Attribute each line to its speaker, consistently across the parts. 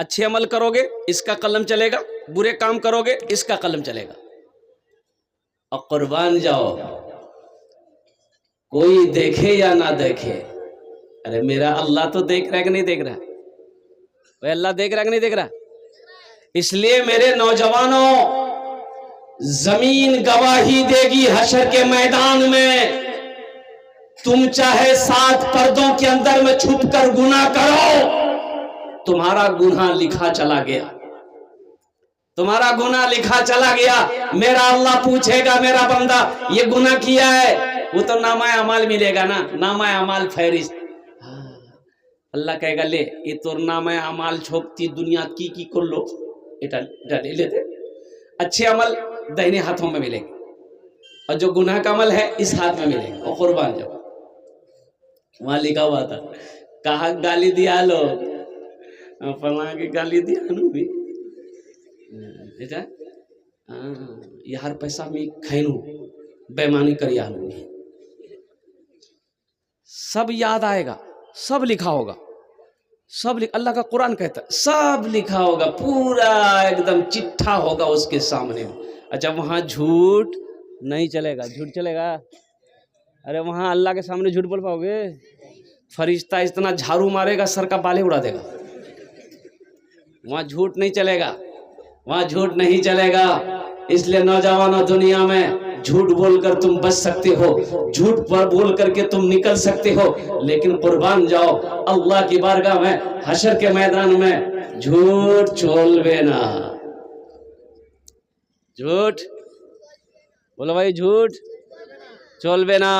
Speaker 1: अच्छे अमल करोगे इसका कलम चलेगा, बुरे काम करोगे इसका कलम चलेगा। और कुर्बान जाओ, कोई देखे या ना देखे, अरे मेरा अल्लाह तो देख रहा है कि नहीं देख रहा? भाई अल्लाह देख रहा है कि नहीं देख रहा? इसलिए मेरे नौजवानों, जमीन गवाही देगी हशर के मैदान में। तुम चाहे 7 पर्दों के अंदर में छुप कर गुनाह करो, तुम्हारा गुनाह लिखा चला गया, तुम्हारा गुनाह लिखा चला गया। मेरा अल्लाह पूछेगा, मेरा बंदा ये गुनाह किया है, वो तो नामा अमाल मिलेगा ना, नामा अमाल फहरिस्त। अल्लाह कहेगा ले ये तोर नामा अमाल छोपती दुनिया की कर लो, এটা ले लेते। अच्छे अमल दाहिने हाथों में मिलेंगे और जो गुनाह का अमल है इस हाथ में मिलेगा। और कुर्बान जाओ, वहां लिखा हुआ था, कहा गाली दिया लोग, फला की गाली दिया भी बेटा, यार पैसा में खैनू बेईमानी कर यार, सब याद आएगा, सब लिखा होगा, सब अल्लाह का कुरान कहता है सब लिखा होगा, पूरा एकदम चिट्ठा होगा उसके सामने। अच्छा वहां झूठ नहीं चलेगा, झूठ चलेगा? अरे वहां अल्लाह के सामने झूठ बोल पाओगे? फरिश्ता इतना झाड़ू मारेगा सर का बाल उड़ा देगा। वहां झूठ नहीं चलेगा, वहां झूठ नहीं चलेगा। इसलिए नौजवानों, दुनिया में झूठ बोलकर तुम बच सकते हो, झूठ पर बोल करके तुम निकल सकते हो, लेकिन कुर्बान जाओ अल्लाह की बारगाह में हशर के मैदान में झूठ चोलवे ना। झूठ बोलो भाई, झूठ चोलवे ना।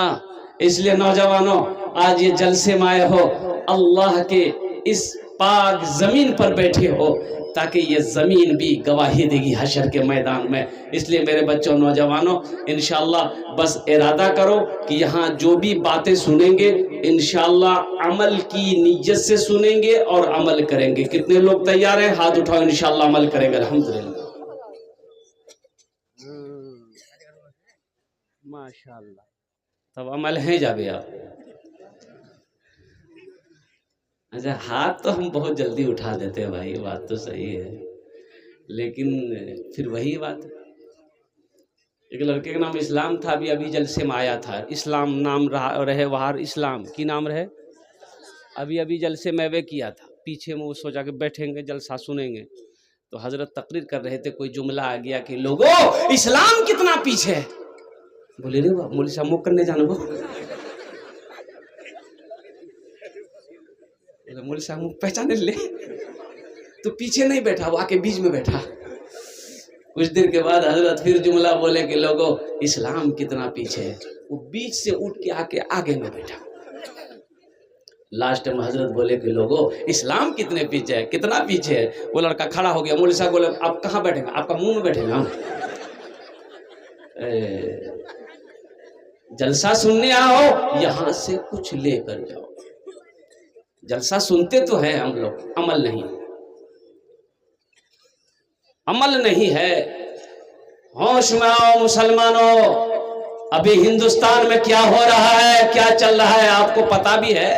Speaker 1: इसलिए नौजवानों, आज ये जलसे में आए हो, अल्लाह के इस पाक जमीन पर बैठे हो ताकि ये जमीन भी गवाही देगी हशर के मैदान में। इसलिए मेरे बच्चों, नौजवानों, इंशाअल्लाह बस इरादा करो कि यहाँ जो भी बातें सुनेंगे इंशाअल्लाह अमल की नीयत से सुनेंगे और अमल करेंगे। कितने लोग तैयार हैं? हाथ उठाओ, इंशाअल्लाह अमल करेंगे। अल्हम्दुलिल्लाह, माशाअल्लाह। तब अमल है जावे आप। अच्छा, हाथ तो हम बहुत जल्दी उठा देते हैं भाई, बात तो सही है, लेकिन फिर वही बात है। एक लड़के का नाम इस्लाम था, अभी जलसे में आया था, इस्लाम नाम रहे वहार, इस्लाम की नाम रहे, अभी जलसे में वे किया था। पीछे में वो सोचा कि बैठेंगे जलसा सुनेंगे, तो हजरत तकरीर कर रहे थे, कोई जुमला आ गया कि लोगों इस्लाम कितना पीछे है। बोले रे मौलवी साहब मुख करने जानो, मौलवी साहब मुख पहचाने ले, तो पीछे नहीं बैठा, वो आके बीच में बैठा। कुछ देर के बाद हजरत फिर जुमला बोले कि लोगों इस्लाम कितना पीछे है, वो बीच से उठ के आके आगे में बैठा। लास्ट में हजरत बोले कि लोगों इस्लाम कितने पीछे है, कितना पीछे है। वो लड़का खड़ा हो गया, मौलवी साहब बोले आप कहाँ बैठेंगे, आपका मुंह में बैठेंगे। जलसा सुनने आओ, यहां से कुछ लेकर जाओ। जलसा सुनते तो है हम लोग, अमल नहीं, अमल नहीं है। होश में आओ मुसलमानों, अभी हिंदुस्तान में क्या हो रहा है, क्या चल रहा है आपको पता भी है?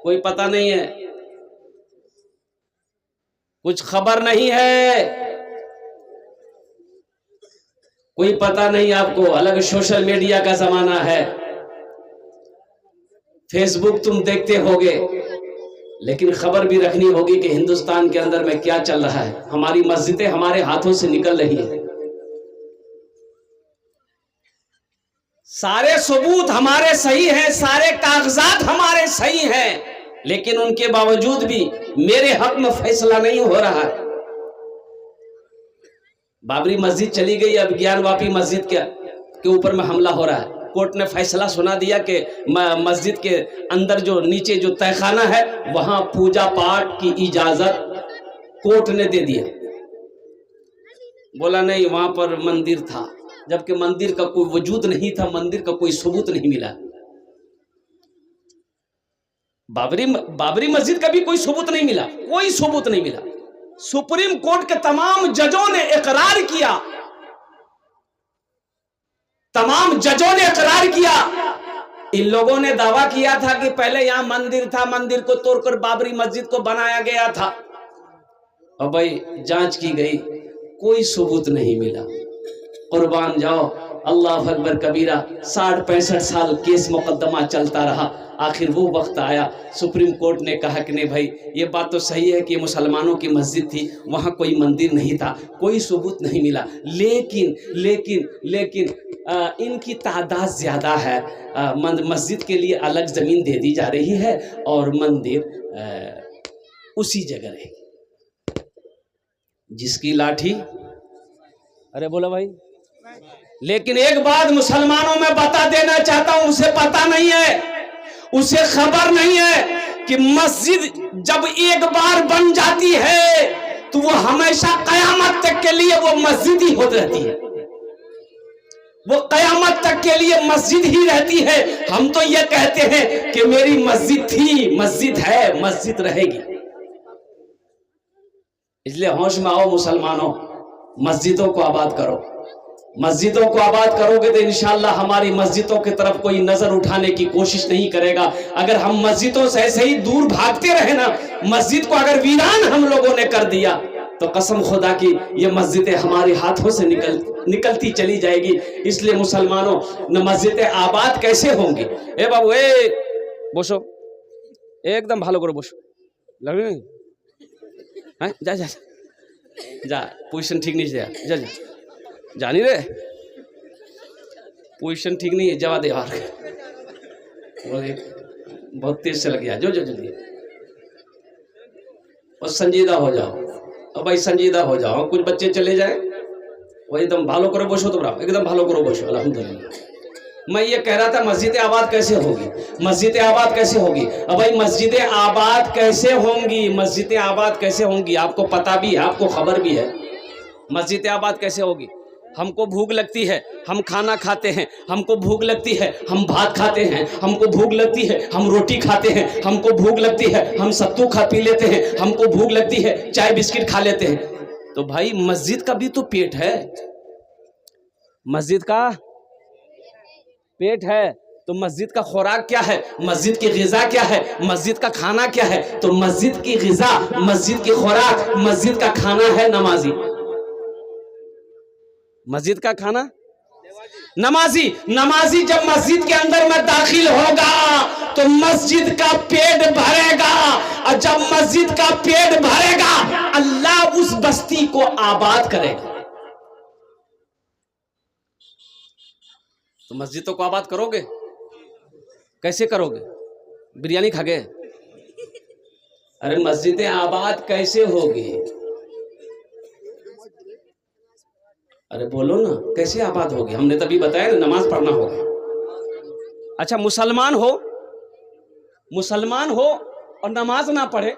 Speaker 1: कोई पता नहीं है, कुछ खबर नहीं है, कोई पता नहीं आपको। अलग सोशल मीडिया का जमाना है, फेसबुक तुम देखते होगे, लेकिन खबर भी रखनी होगी कि हिंदुस्तान के अंदर में क्या चल रहा है। हमारी मस्जिदें हमारे हाथों से निकल रही है, सारे सबूत हमारे सही हैं, सारे कागजात हमारे सही हैं, लेकिन उनके बावजूद भी मेरे हक में फैसला नहीं हो रहा है। बाबरी मस्जिद चली गई, अब ज्ञानवापी मस्जिद के ऊपर में हमला हो रहा है। कोर्ट ने फैसला सुना दिया कि मस्जिद के अंदर जो नीचे जो तहखाना है वहां पूजा पाठ की इजाजत कोर्ट ने दे दिया। बोला नहीं वहां पर मंदिर था, जबकि मंदिर का कोई वजूद नहीं था, मंदिर का कोई सबूत नहीं मिला। बाबरी मस्जिद का भी कोई सबूत नहीं मिला, कोई सबूत नहीं मिला। सुप्रीम कोर्ट के तमाम जजों ने इकरार किया, तमाम जजों ने इकरार किया। इन लोगों ने दावा किया था कि पहले यहां मंदिर था, मंदिर को तोड़कर बाबरी मस्जिद को बनाया गया था। और भाई जांच की गई, कोई सबूत नहीं मिला। कुर्बान जाओ, अल्लाह अकबर कबीरा। 60-65 साल केस मुकदमा चलता रहा। आखिर वो वक्त आया, सुप्रीम कोर्ट ने कहा कि नहीं भाई, ये बात तो सही है कि मुसलमानों की मस्जिद थी, वहाँ कोई मंदिर नहीं था, कोई सबूत नहीं मिला, लेकिन लेकिन लेकिन इनकी तादाद ज़्यादा है, मस्जिद के लिए अलग ज़मीन दे दी जा रही है और मंदिर उसी जगह रहेगी। जिसकी लाठी, अरे बोला भाई। लेकिन एक बात मुसलमानों में बता देना चाहता हूं, उसे पता नहीं है, उसे खबर नहीं है कि मस्जिद जब एक बार बन जाती है तो वो हमेशा कयामत तक के लिए वो मस्जिद ही होती रहती है, वो कयामत तक के लिए मस्जिद ही रहती है। हम तो ये कहते हैं कि मेरी मस्जिद थी, मस्जिद है, मस्जिद रहेगी। इसलिए होश में आओ मुसलमानों, मस्जिदों को आबाद करो। मस्जिदों को आबाद करोगे तो इंशाअल्लाह हमारी मस्जिदों की तरफ कोई नजर उठाने की कोशिश नहीं करेगा। अगर हम मस्जिदों से ऐसे ही दूर भागते रहे ना, मस्जिद को अगर वीरान हम लोगों ने कर दिया तो कसम खुदा की ये मस्जिदें हमारे हाथों से निकलती चली जाएगी। इसलिए मुसलमानों, न मस्जिदें आबाद कैसे होंगी? ए बाबू, ए बोसो, एकदम भालो करो, बोसो लग हैं, जा जा जा, पोजीशन ठीक नहीं, जा जा जा, जानी रे, पोजीशन ठीक नहीं है, जवा दे यार, बहुत तेज से लग गया, जो जो जल्दी और संजीदा हो जाओ। अब भाई संजीदा हो जाओ, कुछ बच्चे चले जाए वो एकदम भालो करो बोशो, तो बराबर एकदम भालो करो बोशो, अल्हम्दुलिल्लाह। मैं ये कह रहा था मस्जिदें आबाद कैसे होगी, मस्जिदें आबाद कैसे होगी? अब भाई मस्जिदें आबाद कैसे होंगी, मस्जिदें आबाद कैसे होंगी? आपको पता भी है, आपको खबर भी है, मस्जिदें आबाद कैसे होगी? हमको भूख लगती है, हम खाना खाते हैं, हमको भूख लगती है, हम भात खाते हैं, हमको भूख लगती है, हम रोटी खाते हैं, हमको भूख लगती है, हम सत्तू खा पी लेते हैं, हमको भूख लगती है, चाय बिस्किट खा लेते हैं। तो भाई मस्जिद का भी तो पेट है, मस्जिद का पेट है, तो मस्जिद का खुराक क्या है, मस्जिद की ग़िज़ा क्या है, मस्जिद का खाना क्या है? तो मस्जिद की ग़िज़ा, मस्जिद की खुराक, मस्जिद का खाना है नमाजी। मस्जिद का खाना नमाजी। नमाजी जब मस्जिद के अंदर में दाखिल होगा तो मस्जिद का पेट भरेगा, और जब मस्जिद का पेट भरेगा अल्लाह उस बस्ती को आबाद करेगा। तो मस्जिदों को आबाद करोगे, कैसे करोगे? बिरयानी खा गए? अरे मस्जिदें आबाद कैसे होगी? अरे बोलो ना, कैसे आबाद होगी? हमने तभी बताया ना, नमाज पढ़ना होगा। अच्छा, मुसलमान हो और नमाज ना पढ़े,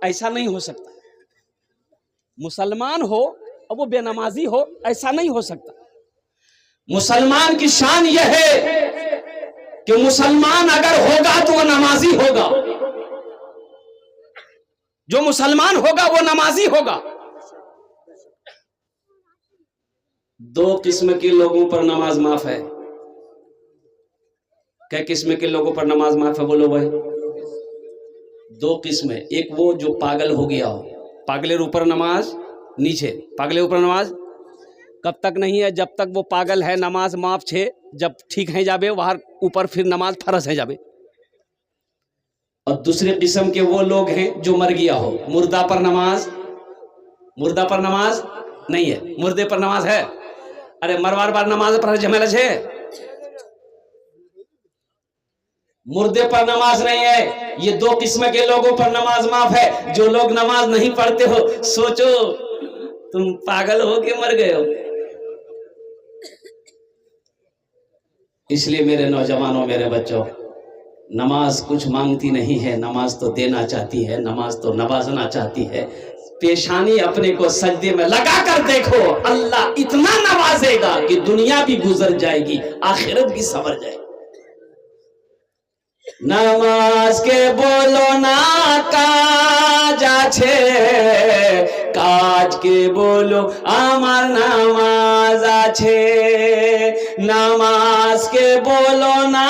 Speaker 1: ऐसा नहीं हो सकता। मुसलमान हो और वो बेनमाजी हो, ऐसा नहीं हो सकता। मुसलमान की शान यह है कि मुसलमान अगर होगा तो वो नमाजी होगा, जो मुसलमान होगा वो नमाजी होगा। दो किस्म के लोगों पर नमाज माफ है। क्या किस्म के लोगों पर नमाज माफ है? बोलो भाई। दो किस्म, एक वो जो पागल हो गया हो, पागलेर ऊपर नमाज नीचे, पागले ऊपर नमाज कब तक नहीं है? जब तक वो पागल है नमाज माफ छे, जब ठीक है जाबे वहां ऊपर फिर नमाज फर्ज है जाबे। और दूसरे किस्म के वो लोग हैं जो मर गया हो, मुर्दा पर नमाज नहीं है, मुर्दे पर नमाज है। अरे मरवार बार नमाज पर झमेला छे, मुर्दे पर नमाज नहीं है। ये दो किस्म के लोगों पर नमाज माफ है। जो लोग नमाज नहीं पढ़ते हो, सोचो तुम पागल हो के मर गए हो। इसलिए मेरे नौजवानों, मेरे बच्चों, नमाज कुछ मांगती नहीं है, नमाज तो देना चाहती है, नमाज तो नवाजना चाहती है। पेशानी अपने को सजदे में लगा कर देखो, अल्लाह इतना नवाजेगा कि दुनिया भी गुजर जाएगी, आखिरत भी संवर जाएगी। नमाज के बोलो ना काज आछे, काज के बोलो आमार नमाज आछे। नमाज के बोलो ना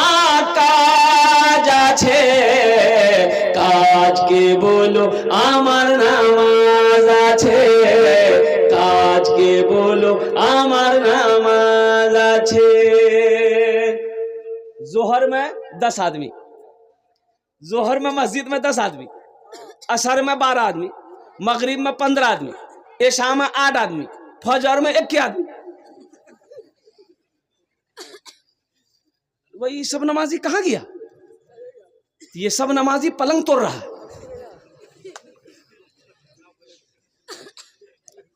Speaker 1: काज आछे, काज के बोलो आमार नमाज आछे। আছে, কাজ কে বলো আমার নামাজ আছে। जोहर में 10 आदमी, जोहर में मस्जिद में 10 आदमी, असर में 12 आदमी, मगरिब में 15 आदमी, इशा में 8 आदमी, फजर में 1 आदमी। वही सब नमाजी कहाँ गया? ये सब नमाजी पलंग तोड़ रहा है।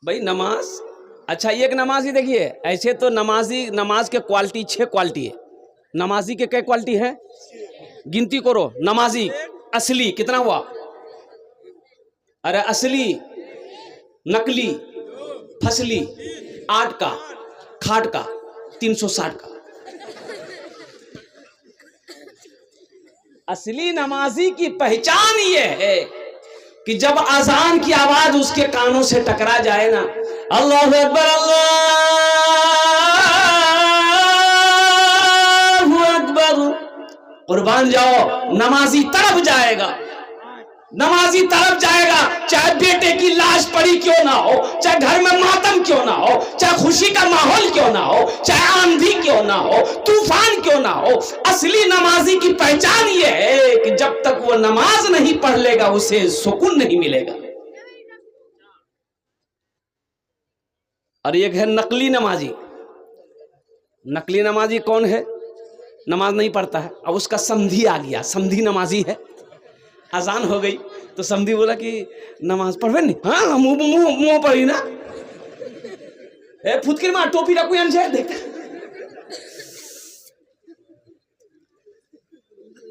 Speaker 1: भाई नमाज, अच्छा एक नमाजी देखिए, ऐसे तो नमाज के क्वालिटी 6 क्वालिटी है। नमाजी के क्या क्वालिटी है? गिनती करो। नमाजी असली कितना हुआ? अरे असली, नकली, फसली, 8 का, खाट का, 360 का। असली नमाजी की पहचान ये है कि जब अजान की आवाज उसके कानों से टकरा जाए ना, अल्लाहु अकबर अल्लाहु अकबर, कुर्बान जाओ, नमाजी तरफ जाएगा, नमाजी तरफ जाएगा। चाहे बेटे की लाश पड़ी क्यों ना हो, चाहे घर में मातम क्यों ना हो, चाहे खुशी का माहौल क्यों ना हो, चाहे आंधी क्यों ना हो, तूफान क्यों ना हो, असली नमाजी की पहचान ये है कि जब तक वो नमाज नहीं पढ़ लेगा उसे सुकून नहीं मिलेगा। और एक है नकली नमाजी। नकली नमाजी कौन है? नमाज नहीं पढ़ता है, अब उसका समधी आ गया, समधी नमाजी है। अजान हो गई तो समधी बोला कि नमाज पढ़वे नहीं, हाँ मुंह पढ़ी ना, फुटकिर मार टोपी रखू यहाँ देख।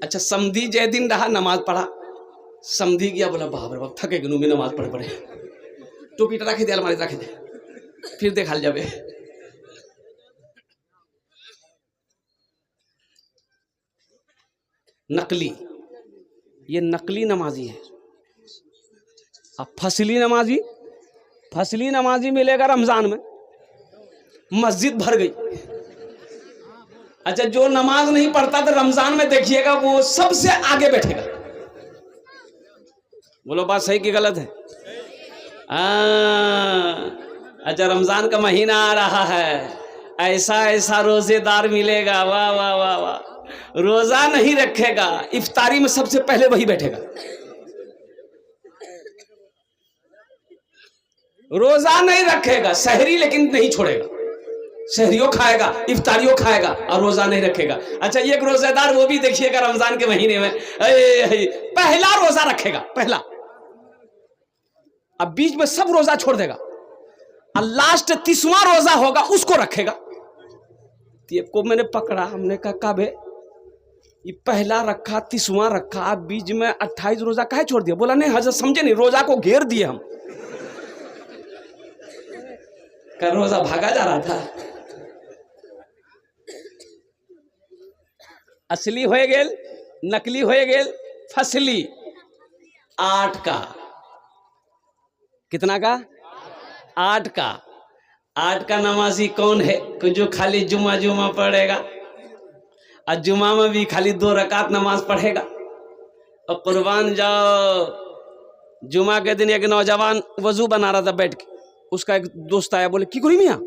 Speaker 1: अच्छा समधी जय दिन रहा, नमाज पढ़ा, समधी गया, बोला बाप रे बाप थके गनु में नमाज पढ़े पड़े, टोपी रखे दे, अलमारी रखे दे, फिर देखा जाबे। नकली, ये नकली नमाजी है। अब फसली नमाजी, फसली नमाजी मिलेगा रमजान में, मस्जिद भर गई। अच्छा जो नमाज नहीं पढ़ता तो रमजान में देखिएगा वो सबसे आगे बैठेगा। बोलो बात सही कि गलत है? अच्छा रमजान का महीना आ रहा है, ऐसा ऐसा रोजेदार मिलेगा, वाह वाह वाह वाह। रोजा नहीं रखेगा, इफ्तारी में सबसे पहले वही बैठेगा। रोजा नहीं रखेगा, सहरी लेकिन नहीं छोड़ेगा, सहरियों खाएगा, इफ्तारियों खाएगा और रोजा नहीं रखेगा। अच्छा एक रोजेदार वो भी देखिएगा रमजान के महीने में पहला रोजा रखेगा, पहला, अब बीच में सब रोजा छोड़ देगा और लास्ट 30वां रोजा होगा उसको रखेगा। को मैंने पकड़ा, हमने कहा काबे ये पहला रखा, 30वां रखा, बीच में 28 रोजा काहे छोड़ दिया? बोला नहीं हजरत समझे नहीं, रोजा को घेर दिए हम, का रोजा भागा जा रहा था। असली हो गेल, नकली हो गेल, फसली। 8 का, कितना का? 8 का। 8 का नमाजी कौन है? जो खाली जुमा जुमा पढ़ेगा और जुमा में भी खाली 2 रकात नमाज पढ़ेगा। और कुर्बान जाओ, जुमा के दिन एक नौजवान वजू बना रहा था बैठ के, उसका एक दोस्त आया, बोले की करी मियाँ?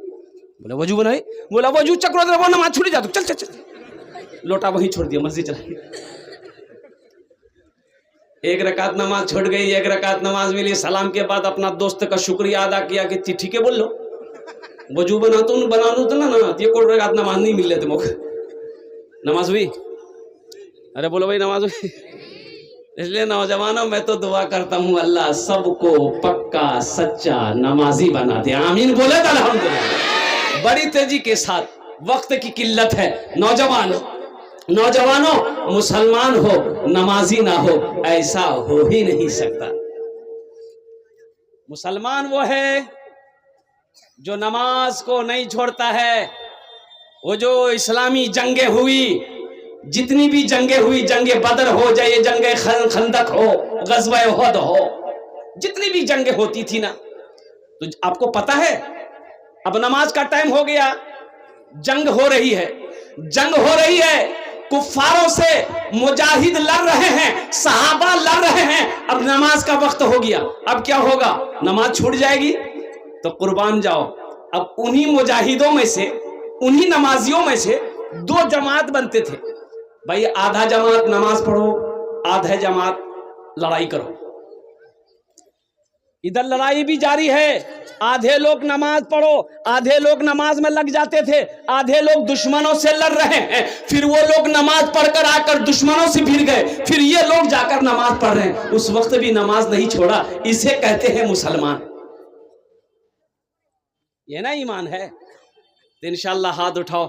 Speaker 1: बोले वजू बनाई। बोला वजू चक्रो वो नमाज छूट जा, चल चल चल, लोटा वहीं छोड़ दिया, मस्जिद चला गया। एक रकात नमाज छूट गई, एक रकात नमाज मिली, सलाम के बाद अपना दोस्त का शुक्रिया अदा किया कि ठीक है बोल लो, वजू बना दो ना, ये कोई रकात नमाज नहीं मिल रहे थे मौके, नमाज हुई? अरे बोलो भाई नमाज हुई। इसलिए नौजवानों मैं तो दुआ करता हूँ अल्लाह सबको पक्का सच्चा नमाजी बना दे, आमीन बोले तो अल्हम्दुलिल्लाह। बड़ी तेजी के साथ, वक्त की किल्लत है, नौजवानों मुसलमान हो नमाजी ना हो ऐसा हो ही नहीं सकता। मुसलमान वो है जो नमाज को नहीं छोड़ता है। वो जो इस्लामी जंगे हुई, जितनी भी जंगे हुई, जंगे बदर हो जाए, जंगे खंदक हो, गज़वा उहद हो, जितनी भी जंगे होती थी ना, तो आपको पता है अब नमाज का टाइम हो गया, जंग हो रही है, जंग हो रही है, कुफ्फारों से मुजाहिद लड़ रहे हैं, सहाबा लड़ रहे हैं, अब नमाज का वक्त हो गया, अब क्या होगा? नमाज छूट जाएगी। तो कुर्बान जाओ, अब उन्हीं मुजाहिदों में से, उन्हीं नमाजियों में से दो जमात बनते थे। भाई आधा जमात नमाज पढ़ो, आधा जमात लड़ाई करो। इधर लड़ाई भी जारी है, आधे लोग नमाज पढ़ो, आधे लोग नमाज में लग जाते थे, आधे लोग दुश्मनों से लड़ रहे हैं, फिर वो लोग नमाज पढ़कर आकर दुश्मनों से भिड़ गए, फिर ये लोग जाकर नमाज पढ़ रहे हैं, उस वक्त भी नमाज नहीं छोड़ा। इसे कहते हैं मुसलमान। ये ना ईमान है। तो इंशाअल्लाह हाथ उठाओ,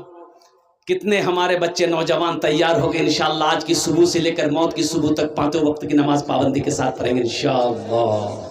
Speaker 1: कितने हमारे बच्चे नौजवान तैयार हो गए इंशाअल्लाह आज की सुबह से लेकर मौत की सुबह तक पांचों वक्त की नमाज पाबंदी के साथ पढ़ेंगे इंशाअल्लाह।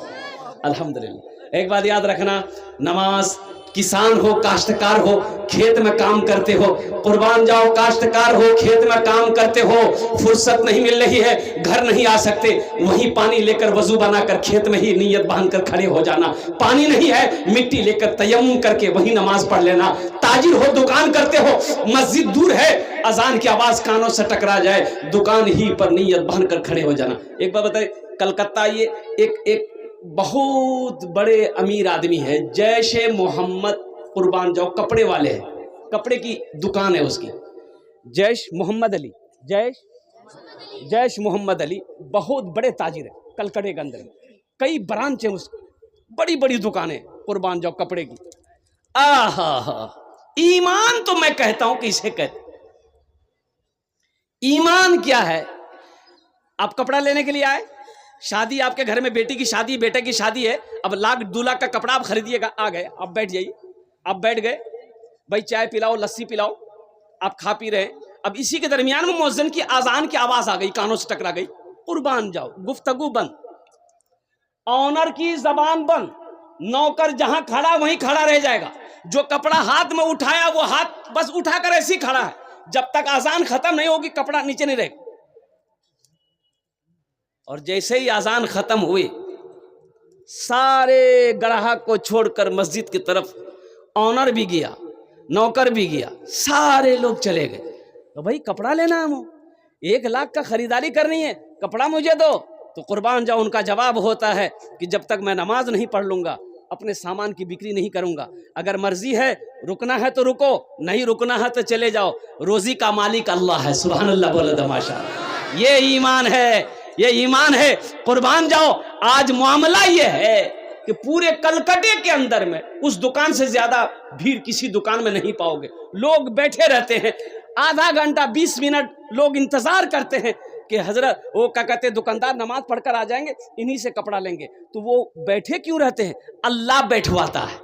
Speaker 1: अल्हम्दुलिल्लाह। एक बात याद रखना, नमाज किसान हो, काश्तकार हो, खेत में काम करते हो, कुर्बान जाओ, काश्तकार हो, खेत में काम करते हो, फुर्सत नहीं मिल रही है, घर नहीं आ सकते, वहीं पानी लेकर वजू बनाकर खेत में ही नियत बांधकर खड़े हो जाना। पानी नहीं है, मिट्टी लेकर तयम्मुम करके वहीं नमाज पढ़ लेना। ताजिर हो, दुकान करते हो, मस्जिद दूर है, अजान की आवाज कानों से टकरा जाए, दुकान ही पर नियत बांधकर खड़े हो जाना। एक बात बताइए, कलकत्ता ये एक बहुत बड़े अमीर आदमी है, जैश मोहम्मद, कुर्बान जाओ, कपड़े वाले हैं, कपड़े की दुकान है उसकी, जैश मोहम्मद अली, जैश मोहम्मद अली, बहुत बड़े ताजिर है कलकत्ते के अंदर, कई ब्रांच है उसकी, बड़ी बड़ी दुकानें, कुर्बान जाओ, कपड़े की। आहा, ईमान तो मैं कहता हूं कि इसे कहते, ईमान क्या है? आप कपड़ा लेने के लिए आए, शादी आपके घर में, बेटी की शादी, बेटे की शादी है, अब 1-2 लाख का कपड़ा आप खरीदिएगा, आ गए, आप बैठ जाइए, आप बैठ गए, भाई चाय पिलाओ, लस्सी पिलाओ, आप खा पी रहे हैं, अब इसी के दरमियान में मुअज्जिन की आजान की आवाज आ गई, कानों से टकरा गई, कुर्बान जाओ, गुफ्तगू बंद, ऑनर की जबान बंद, नौकर जहां खड़ा वहीं खड़ा रह जाएगा, जो कपड़ा हाथ में उठाया वो हाथ बस उठाकर ऐसे ही खड़ा है, जब तक आजान खत्म नहीं होगी कपड़ा नीचे नहीं रहेगा। और जैसे ही आजान खत्म हुई, सारे ग्राहक को छोड़कर मस्जिद की तरफ ऑनर भी गया, नौकर भी गया, सारे लोग चले गए। तो भाई कपड़ा लेना है, 1 लाख का खरीदारी करनी है, कपड़ा मुझे दो। तो कुर्बान जाओ, उनका जवाब होता है कि जब तक मैं नमाज नहीं पढ़ लूंगा, अपने सामान की बिक्री नहीं करूंगा। अगर मर्जी है रुकना है तो रुको, नहीं रुकना है तो चले जाओ, रोजी का मालिक अल्लाह है। सुभान अल्लाह बोले तमाशा। ये ईमान है, ये ईमान है। कुर्बान जाओ, आज मामला ये है कि पूरे कलकत्ते के अंदर में उस दुकान से ज्यादा भीड़ किसी दुकान में नहीं पाओगे। लोग बैठे रहते हैं, आधा घंटा 20 मिनट लोग इंतजार करते हैं कि हजरत वो क्या कहते, दुकानदार नमाज पढ़कर आ जाएंगे, इन्हीं से कपड़ा लेंगे। तो वो बैठे क्यों रहते हैं? अल्लाह बैठवाता है,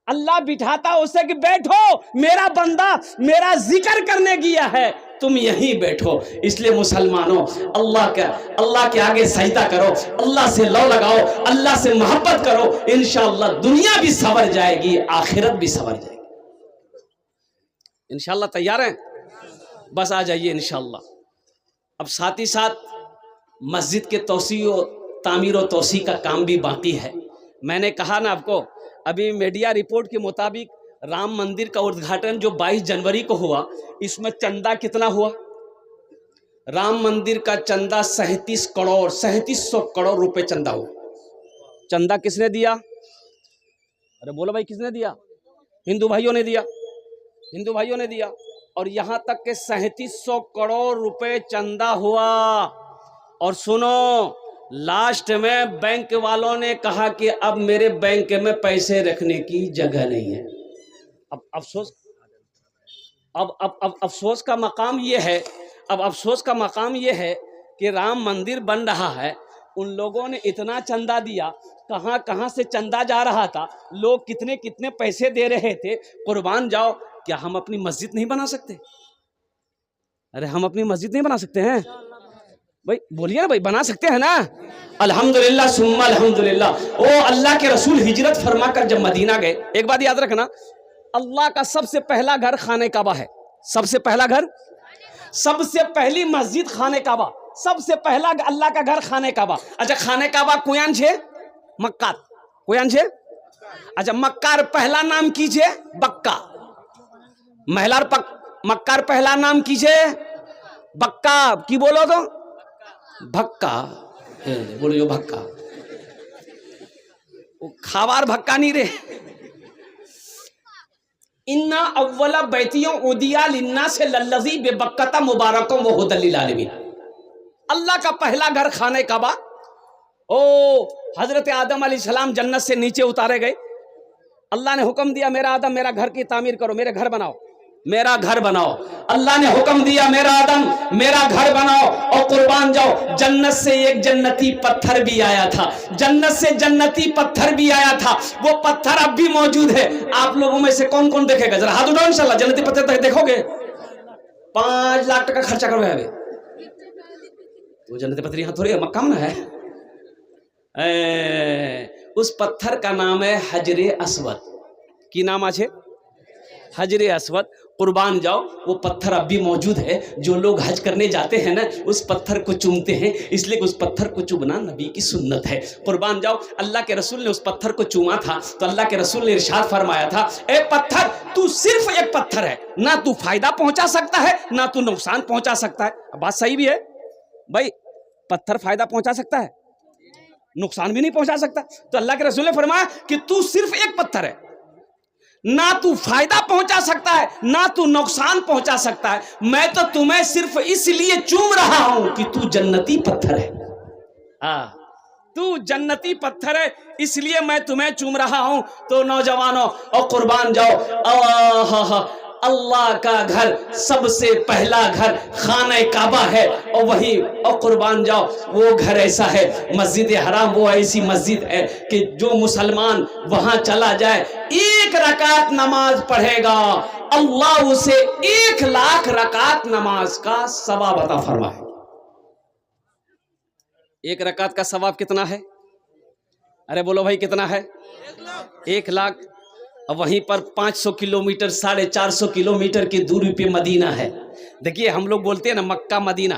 Speaker 1: अल्लाह बिठाता है उसे कि बैठो, मेरा बंदा मेरा जिक्र करने गया है, तुम यहीं बैठो। इसलिए मुसलमानों, अल्लाह के आगे सजदा करो, अल्लाह से लौ लगाओ, अल्लाह से मोहब्बत करो, इंशाअल्लाह दुनिया भी संवर जाएगी, आखिरत भी संवर जाएगी। इंशाअल्लाह तैयार हैं? बस आ जाइए इंशाअल्लाह। अब साथ ही साथ मस्जिद के तामीर और तोसी का काम भी बाकी है। मैंने कहा ना आपको, अभी मीडिया रिपोर्ट के मुताबिक राम मंदिर का उद्घाटन जो 22 जनवरी को हुआ, इसमें चंदा कितना हुआ? राम मंदिर का चंदा 3700 करोड़ रुपए चंदा हुआ। चंदा किसने दिया? अरे बोलो भाई, किसने दिया? हिंदू भाइयों ने दिया, हिंदू भाइयों ने दिया। और यहां तक के 3700 करोड़ रुपए चंदा हुआ। और सुनो, लास्ट में बैंक वालों ने कहा कि अब मेरे बैंक में पैसे रखने की जगह नहीं है। अब अफसोस, अब अफसोस का मकाम ये है, अब अफसोस का मकाम ये है कि राम मंदिर बन रहा है, उन लोगों ने इतना चंदा दिया, कहां कहां से चंदा जा रहा था, लोग कितने कितने पैसे दे रहे थे। कुर्बान जाओ, क्या हम अपनी मस्जिद नहीं बना सकते? अरे हम अपनी मस्जिद नहीं बना सकते हैं? भाई बोलिए ना भाई, बना सकते हैं ना? अल्हम्दुलिल्लाह सुम्मा अल्हम्दुलिल्लाह। ओ अल्लाह के रसूल हिजरत फरमाकर जब मदीना गए, एक बात याद रखना, अल्लाह का सबसे पहला घर खाने काबा है। सबसे पहला घर, सबसे पहली मस्जिद खाने काबा, सबसे पहला अल्लाह का घर खाने काबा। अच्छा, खाने काबा कुयान छे मक्का, कुयान छे। अच्छा, मक्कार पहला नाम कीजिए बक्का, महिलार मक्कार पहला नाम कीजिए बक्का की बोलो तो भक्का, बोलो भक्का, खाबार भक्का नहीं रे। इन्ना अव्वला बैतियों उदिया लिन्ना से लल्लज़ी बेबक्कता मुबारकों वो हुदल लिल आलमीन। अल्लाह का पहला घर खाने काबा। ओ हजरत आदम अलैहिस्सलाम जन्नत से नीचे उतारे गए। अल्लाह ने हुक्म दिया मेरा आदम मेरा घर की तामीर करो, मेरे घर बनाओ, मेरा घर बनाओ। अल्लाह ने हुक्म दिया मेरा आदम मेरा घर बनाओ और कुर्बान जाओ। जन्नत से एक जन्नती पत्थर भी आया था, जन्नत से जन्नती पत्थर भी आया था। वो पत्थर अब भी मौजूद है। आप लोगों में से कौन कौन देखेगा? जरा हाथ उठाओ इंशाल्लाह। जन्नती पत्थर तक देखोगे? 5 लाख टका खर्चा करो अभी। वो जन्नती पत्थर यहाँ थोड़ी मक्का में है। उस पत्थर का नाम है हजरे अस्वद। की नाम आछे? हजरे अस्वद। कुर्बान जाओ, वो पत्थर अब भी मौजूद है। जो लोग हज करने जाते हैं ना, उस पत्थर को चूमते हैं, इसलिए उस पत्थर को चूमना नबी की सुन्नत है। कुर्बान जाओ, अल्लाह के रसूल ने उस पत्थर को चूमा था तो अल्लाह के रसूल ने इरशाद फरमाया था, ए पत्थर तू सिर्फ एक पत्थर है, ना तू फायदा पहुंचा सकता है ना तू नुकसान पहुंचा सकता है। बात सही भी है भाई, पत्थर फायदा पहुंचा सकता है, नुकसान भी नहीं पहुंचा सकता। तो अल्लाह के रसूल ने फरमाया कि तू सिर्फ एक पत्थर है, ना तू फायदा पहुंचा सकता है ना तू नुकसान पहुंचा सकता है। मैं तो तुम्हें सिर्फ इसलिए चूम रहा हूं कि तू जन्नती पत्थर है। तू जन्नती पत्थर है इसलिए मैं तुम्हें चूम रहा हूं। तो नौजवानों और कुर्बान जाओ, अल्लाह का घर सबसे पहला घर खाने काबा है और वही और कुर्बान जाओ वो घर ऐसा है, मस्जिद हराम वो ऐसी मस्जिद है कि जो मुसलमान वहां चला जाए 1 रकात नमाज पढ़ेगा, अल्लाह उसे 1 लाख रकात नमाज का सवाब अता फरमाए। 1 रकात का सवाब कितना है? अरे बोलो भाई कितना है? 1 लाख। और वहीं पर 500 किलोमीटर 450 किलोमीटर की दूरी पे मदीना है। देखिए हम लोग बोलते हैं ना मक्का मदीना,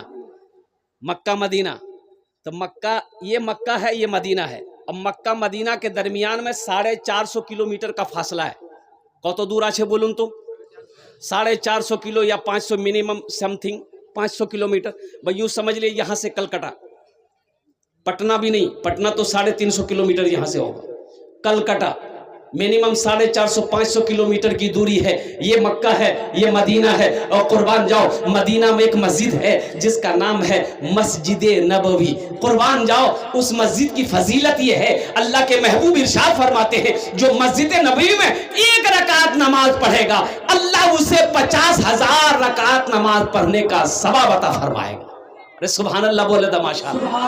Speaker 1: मक्का मदीना, तो मक्का ये मक्का है ये मदीना है। अब मक्का मदीना के दरमियान में 450 किलोमीटर का फासला है। कत दूर आछे बोलून तो? 450 किलो या 500 मिनिमम समथिंग 500 किलोमीटर। भाई यूँ समझ लिए यहाँ से कलकत्ता, पटना भी नहीं, पटना तो 350 किलोमीटर यहाँ से होगा। कलकत्ता मिनिमम 450-500 किलोमीटर की दूरी है। ये मक्का है ये मदीना है। और कुर्बान जाओ मदीना में एक मस्जिद है जिसका नाम है मस्जिद नबवी। कुर्बान जाओ उस मस्जिद की फजीलत ये है, अल्लाह के महबूब इरशाद फरमाते हैं जो मस्जिद नबवी में 1 रकात नमाज पढ़ेगा अल्लाह उसे 50,000 रकात नमाज पढ़ने का सवाब अता फरमाएगा। अरे सुभान अल्लाह बोले तो माशाअल्लाह।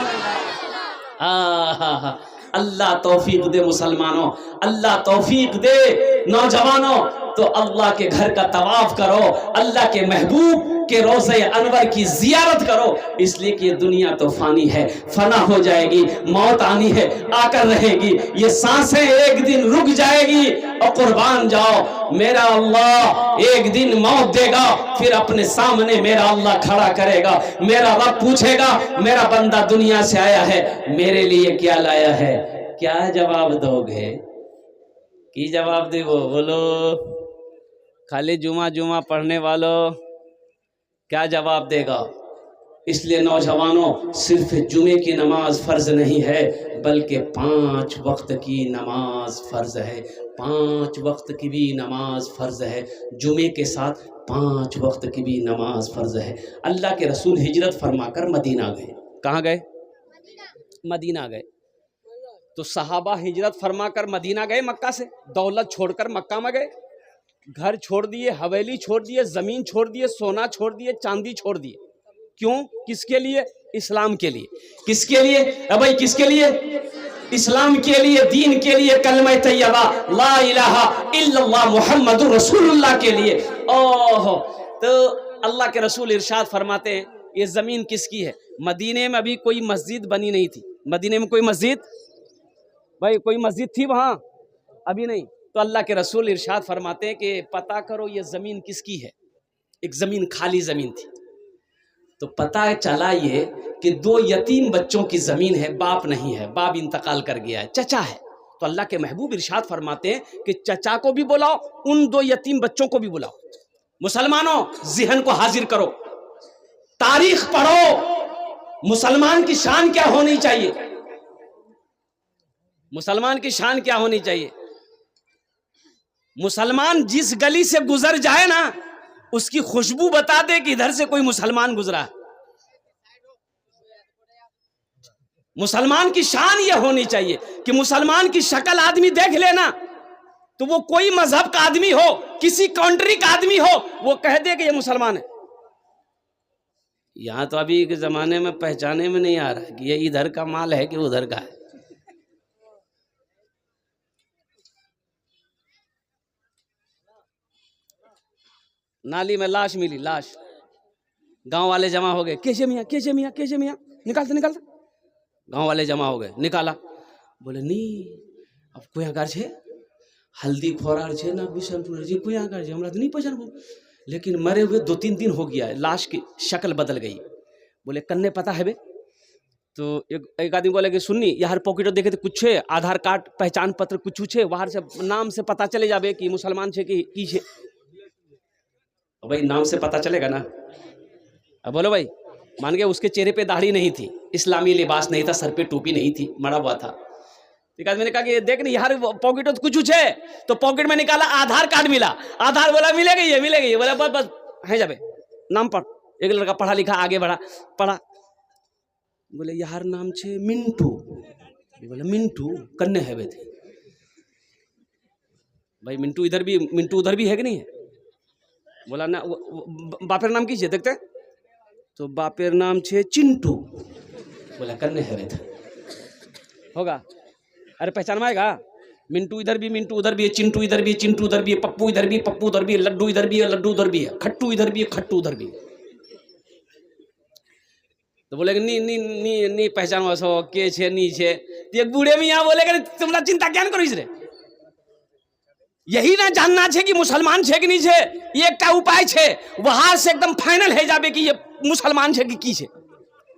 Speaker 1: अल्लाह तौफीक दे मुसलमानों, अल्लाह तौफीक दे नौजवानों। तो अल्लाह के घर का तवाफ करो, अल्लाह के महबूब के रोज़े अनवर की जियारत करो, इसलिए कि ये दुनिया तो फानी है, फना हो जाएगी, मौत आनी है आकर रहेगी, ये सांसें एक दिन रुक जाएगी। और कुर्बान जाओ मेरा अल्लाह एक दिन मौत देगा, फिर अपने सामने मेरा अल्लाह खड़ा करेगा। मेरा रब पूछेगा मेरा बंदा दुनिया से आया है, मेरे लिए क्या लाया है? क्या जवाब दोगे? की जवाब दे वो बोलो? खाली जुमा जुमा पढ़ने वालों क्या जवाब देगा? इसलिए नौजवानों सिर्फ जुमे की नमाज फ़र्ज नहीं है बल्कि 5 वक्त की नमाज फ़र्ज है। 5 वक्त की भी नमाज फ़र्ज है, जुमे के साथ 5 वक्त की भी नमाज फ़र्ज है। अल्लाह के रसूल हिजरत फरमाकर मदीना गए। कहाँ गए? मदीना गए। तो सहाबा हिजरत फरमाकर मदीना गए मक्का से, दौलत छोड़कर मक्का में गए, घर छोड़ दिए, हवेली छोड़ दिए, ज़मीन छोड़ दिए, सोना छोड़ दिए, चांदी छोड़ दिए। क्यों? किसके लिए? इस्लाम के लिए। किसके लिए? भाई किसके लिए? इस्लाम के लिए, दीन के लिए, कलमा तैयबा ला इलाहा इल्लल्लाह मुहम्मदुर रसूलुल्लाह के लिए। ओह, तो अल्लाह के रसूल इरशाद फरमाते हैं ये ज़मीन किसकी है? मदीने में अभी कोई मस्जिद बनी नहीं थी। मदीने में कोई मस्जिद, भाई कोई मस्जिद थी वहाँ? अभी नहीं। तो अल्लाह के रसूल इरशाद फरमाते हैं कि पता करो ये ज़मीन किसकी है। एक ज़मीन खाली ज़मीन थी, तो पता चला ये कि 2 यतीम बच्चों की ज़मीन है, बाप नहीं है, बाप इंतकाल कर गया है, चचा है। तो अल्लाह के महबूब इरशाद फरमाते हैं कि चचा को भी बुलाओ, उन 2 यतीम बच्चों को भी बुलाओ। मुसलमानों ज़हन को हाजिर करो, तारीख पढ़ो, मुसलमान की शान क्या होनी चाहिए, मुसलमान की शान क्या होनी चाहिए। मुसलमान जिस गली से गुजर जाए ना, उसकी खुशबू बता दे कि इधर से कोई मुसलमान गुजरा है। मुसलमान की शान यह होनी चाहिए कि मुसलमान की शक्ल आदमी देख लेना तो वो कोई मजहब का आदमी हो, किसी कंट्री का आदमी हो, वो कह दे कि ये मुसलमान है। यहां तो अभी के जमाने में पहचाने में नहीं आ रहा कि ये इधर का माल है कि उधर का है। नाली में लाश मिली, लाश, गांव वाले जमा हो गए, कैसे मियाँ कैसे मियाँ कैसे मियाँ, निकालते निकालते, गांव वाले जमा हो गए, निकाला, बोले नहीं अब कोई आकार छे, हल्दी खोरार छे ना बिशनपुर जी, कोई आकार छे हमरा तो नहीं पहचान, लेकिन मरे हुए 2-3 दिन हो गया है, लाश की शक्ल बदल गई। बोले कन्ने पता है बे? तो एक आदमी बोले कि सुननी यार पॉकेट देखे तो कुछ है, आधार कार्ड पहचान पत्र कुछ है, वहां से नाम से पता चले जाबे कि मुसलमान छे कि की छे। भाई नाम से पता चलेगा ना। अब बोलो भाई, मान गए उसके चेहरे पे दाढ़ी नहीं थी, इस्लामी लिबास नहीं था, सर पे टोपी नहीं थी, मरा हुआ था। एक आदमी ने कहा कि देख नहीं यार पॉकेट तो कुछ है, तो पॉकेट में निकाला, आधार कार्ड मिला, आधार बोला मिलेगा ये मिलेगा ये, बोला बस बस है जाबे नाम पढ़। एक लड़का पढ़ा लिखा आगे बढ़ा, पढ़ा, बोले यार नाम छे मिंटू, बोले मिंटू कन्ने है बे थे भाई, मिंटू इधर भी मिंटू उधर भी है कि नहीं है? बोला ना बापेर नाम की छे देखते, तो बापेर नाम छे चिंटू, बोला कन्ने है बे थे होगा, अरे पहचान में आएगा, मिंटू इधर भी मिंटू उधर भी है, चिंटू इधर भी चिंटू उधर भी है, पप्पू इधर भी पप्पू उधर भी है, लड्डू इधर भी है लड्डू उधर भी है, खट्टू इधर भी है खट्टू उधर भी। तो बोले नी नी नी नी पहचान वसो के छे नी छे, तो एक बूढ़े में यहाँ बोले तुमरा चिंता क्या करो इसरे, यही ना जानना छे कि मुसलमान छे कि नहीं छे, ये एक का उपाय छे, वहां से एकदम फाइनल है जाबे कि ये मुसलमान छे कि की छे।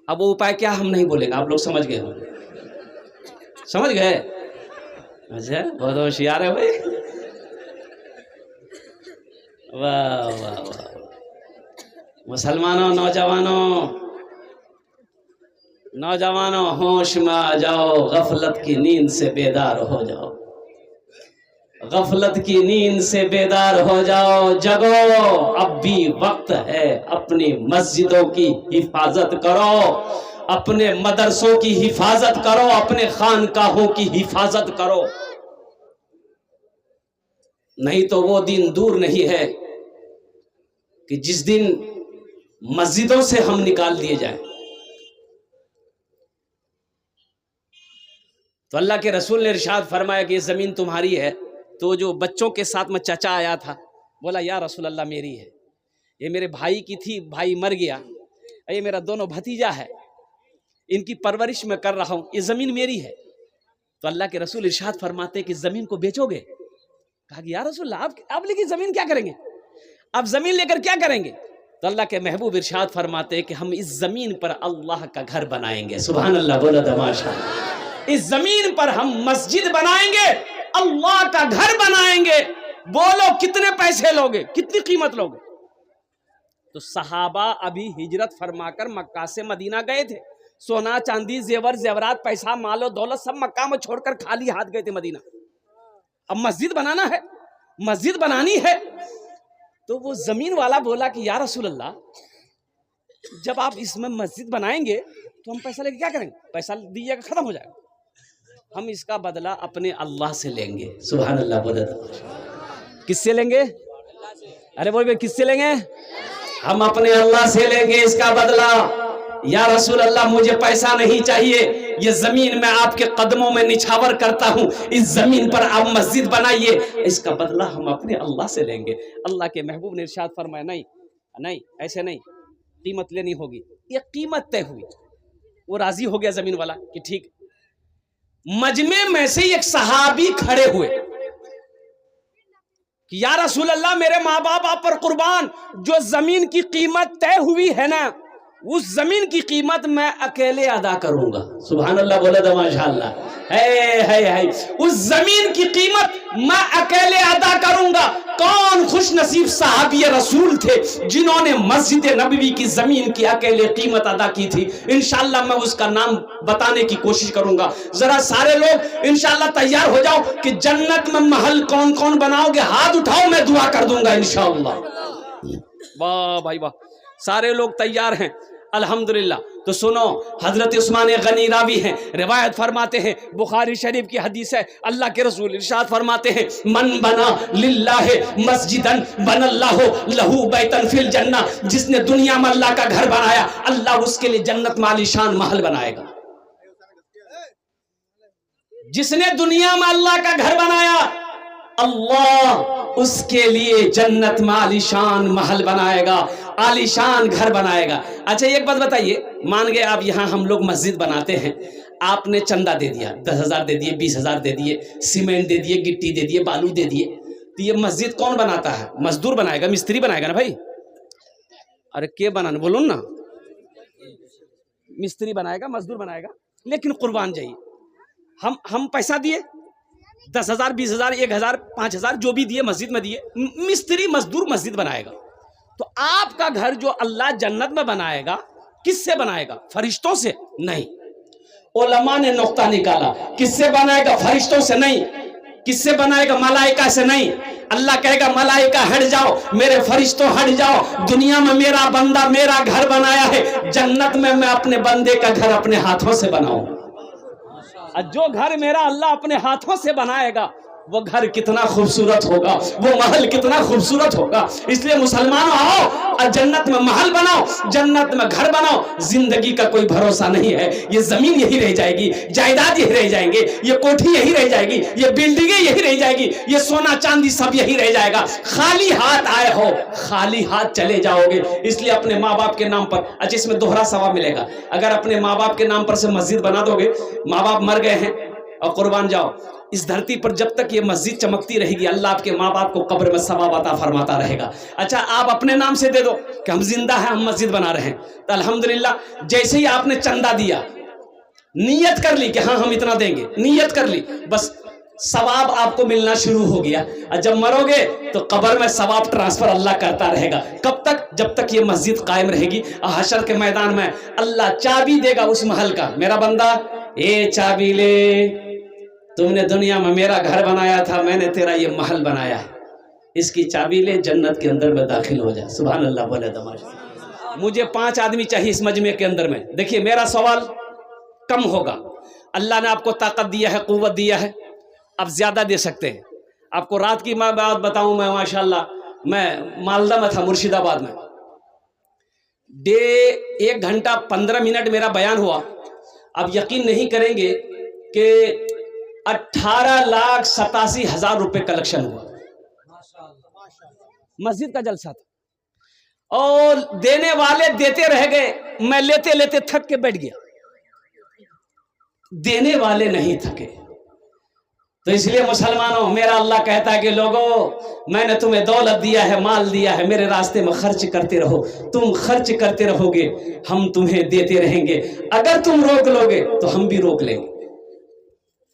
Speaker 1: अब वो उपाय क्या हम नहीं बोलेगा, आप लोग समझ गए हो, समझ गए? अच्छा बहुत होशियार है भाई, वाह वाह वाह। मुसलमानों, नौजवानों होश में आ जाओ, गफलत की नींद से बेदार हो जाओ, गफलत की नींद से बेदार हो जाओ, जगो, अब भी वक्त है, अपनी मस्जिदों की हिफाजत करो, अपने मदरसों की हिफाजत करो, अपने खानकाहों की हिफाजत करो, नहीं तो वो दिन दूर नहीं है कि जिस दिन मस्जिदों से हम निकाल दिए जाएं। तो अल्लाह के रसूल ने इरशाद फरमाया कि ये जमीन तुम्हारी है। तो जो बच्चों के साथ में चाचा आया था, बोला या रसूल अल्लाह मेरी है, ये मेरे भाई की थी, भाई मर गया, ये मेरा दोनों भतीजा है, इनकी परवरिश मैं कर रहा हूं, ये जमीन मेरी है। तो अल्लाह के रसूल इरशाद फरमाते कि जमीन को बेचोगे? कहा कि या रसूल आप लेकिन जमीन क्या करेंगे, आप जमीन लेकर क्या करेंगे? तो अल्लाह के महबूब इरशाद फरमाते कि हम इस जमीन पर अल्लाह का घर बनाएंगे। सुभान अल्लाह, बोलो तमाशा। इस जमीन पर हम मस्जिद बनाएंगे, अल्लाह का घर बनाएंगे। बोलो कितने पैसे लोगे, कितनी कीमत लोगे? तो सहाबा अभी हिजरत फरमाकर मक्का से मदीना गए थे, सोना चांदी जेवर जेवरात पैसा मालो दौलत सब मक्का में छोड़कर खाली हाथ गए थे मदीना। अब मस्जिद बनाना है, मस्जिद बनानी है। तो वो जमीन वाला बोला कि या रसूल अल्लाह, जब आप इसमें मस्जिद बनाएंगे तो हम पैसा लेके क्या करेंगे? पैसा दीजिएगा, खत्म हो जाएगा, हम इसका बदला अपने अल्लाह से लेंगे। सुभान अल्लाह, बोले किससे लेंगे? अरे बोल किससे लेंगे? हम अपने अल्लाह से लेंगे इसका बदला। या रसूल अल्लाह, मुझे पैसा नहीं चाहिए, ये जमीन मैं आपके कदमों में निछावर करता हूँ, इस जमीन पर आप मस्जिद बनाइए, इसका बदला हम अपने अल्लाह से लेंगे। अल्लाह के महबूब ने इरशाद फरमाया नहीं नहीं, ऐसे नहीं, कीमत लेनी होगी। ये कीमत तय हुई, वो राजी हो गया जमीन वाला कि ठीक। मजमे में से एक सहाबी खड़े हुए कि या रसूल अल्लाह, मेरे माँ बाप आप पर कुर्बान, जो जमीन की कीमत तय हुई है ना, उस जमीन की कीमत मैं अकेले अदा करूंगा। सुभान अल्लाह, बोले तो माशाअल्लाह। है उस जमीन की कीमत मैं अकेले अदा करूंगा। कौन खुश नसीब सहाबी रसूल थे जिन्होंने मस्जिद नबवी की जमीन की अकेले कीमत अदा की थी। इंशाल्लाह मैं उसका नाम बताने की कोशिश करूंगा। जरा सारे लोग इंशाल्लाह तैयार हो जाओ कि जन्नत में महल कौन कौन बनाओगे, हाथ उठाओ, मैं दुआ कर दूंगा इंशाल्लाह। वाह भाई वाह, सारे लोग तैयार हैं अल्हम्दुलिल्लाह। तो सुनो, हजरत उस्मान गनी रावी हैं, रिवायत फरमाते हैं, बुखारी शरीफ की हदीस है, अल्लाह के रसूल इरशाद फरमाते हैं, मन बना लिल्लाहि मस्जिदन बनल्लाहु लहू बैतन फिल जन्ना। जिसने दुनिया में अल्लाह का घर बनाया, अल्लाह उसके लिए जन्नत में आलीशान महल बनाएगा। जिसने दुनिया में अल्लाह का घर बनाया, अल्लाह उसके लिए जन्नत में आलीशान महल बनाएगा, आलीशान घर बनाएगा। अच्छा एक बात बताइए, मान गए आप यहाँ हम लोग मस्जिद बनाते हैं, आपने चंदा दे दिया, 10,000 दे दिए, 20,000 दे दिए, सीमेंट दे दिए, गिट्टी दे दिए, बालू दे दिए, तो ये मस्जिद कौन बनाता है? मजदूर बनाएगा, मिस्त्री बनाएगा ना भाई। अरे के बनाना बोलो ना, मिस्त्री बनाएगा, मजदूर बनाएगा। लेकिन कुर्बान जाइए, हम पैसा दिए 10,000 20,000 1,000 5,000 जो भी दिए मस्जिद में दिए, मिस्त्री मजदूर मस्जिद बनाएगा। तो आपका घर जो अल्लाह जन्नत में बनाएगा, किससे बनाएगा? फरिश्तों से नहीं। उलमा ने नुक्ता निकाला, किससे बनाएगा? फरिश्तों से नहीं। किससे बनाएगा? मलाइका से नहीं। अल्लाह कहेगा मलाइका हट जाओ, मेरे फरिश्तों हट जाओ, दुनिया में मेरा बंदा मेरा घर बनाया है, जन्नत में मैं अपने बंदे का घर अपने हाथों से बनाऊं। जो घर मेरा अल्लाह अपने हाथों से बनाएगा, वो घर कितना खूबसूरत होगा, वो महल कितना खूबसूरत होगा। इसलिए मुसलमानों आओ, जन्नत में महल बनाओ, जन्नत में घर बनाओ। जिंदगी का कोई भरोसा नहीं है, ये जमीन यही रह जाएगी, जायदाद यही रह जाएंगे, ये कोठी यही रह जाएगी, ये बिल्डिंगें यही रह जाएगी, ये सोना चांदी सब यही रह जाएगा। खाली हाथ आए हो, खाली हाथ चले जाओगे। इसलिए अपने माँ बाप के नाम पर, अच्छा इसमें दोहरा सवाब मिलेगा, अगर अपने माँ बाप के नाम पर से मस्जिद बना दोगे, माँ बाप मर गए हैं और कुर्बान जाओ, इस धरती पर जब तक ये मस्जिद चमकती रहेगी, अल्लाह आपके माँ बाप को कब्र में सवाब अता फरमाता रहेगा। अच्छा आप अपने नाम से दे दो कि हम जिंदा हैं, हम मस्जिद बना रहे हैं, तो अल्हम्दुलिल्लाह जैसे ही आपने चंदा दिया, नियत कर ली कि हाँ हम इतना देंगे, नियत कर ली, बस सवाब आपको मिलना शुरू हो गया। और जब मरोगे तो कब्र में सवाब ट्रांसफर अल्लाह करता रहेगा। कब तक? जब तक ये मस्जिद कायम रहेगी। और हशर के मैदान में अल्लाह चाबी देगा उस महल का, मेरा बंदा ये चाबी ले, तुमने दुनिया में मेरा घर बनाया था, मैंने तेरा ये महल बनाया है, इसकी चाबी ले, जन्नत के अंदर में दाखिल हो जा। सुभान अल्लाह बोले दमाश। मुझे 5 आदमी चाहिए इस मजमे के अंदर में। देखिए मेरा सवाल कम होगा, अल्लाह ने आपको ताकत दिया है, कुव्वत दिया है, आप ज्यादा दे सकते हैं। आपको रात की मैं बात बताऊं, मैं माशाल्लाह मैं मालदा में था, मुर्शिदाबाद में, 1 घंटा 15 मिनट मेरा बयान हुआ। आप यकीन नहीं करेंगे कि 18,87,000 रुपए कलेक्शन हुआ। मस्जिद का जलसा था और देने वाले देते रह गए, मैं लेते लेते थक के बैठ गया, देने वाले नहीं थके। तो इसलिए मुसलमानों, मेरा अल्लाह कहता है कि लोगों मैंने तुम्हें दौलत दिया है, माल दिया है, मेरे रास्ते में खर्च करते रहो। तुम खर्च करते रहोगे, हम तुम्हें देते रहेंगे। अगर तुम रोक लोगे तो हम भी रोक लेंगे।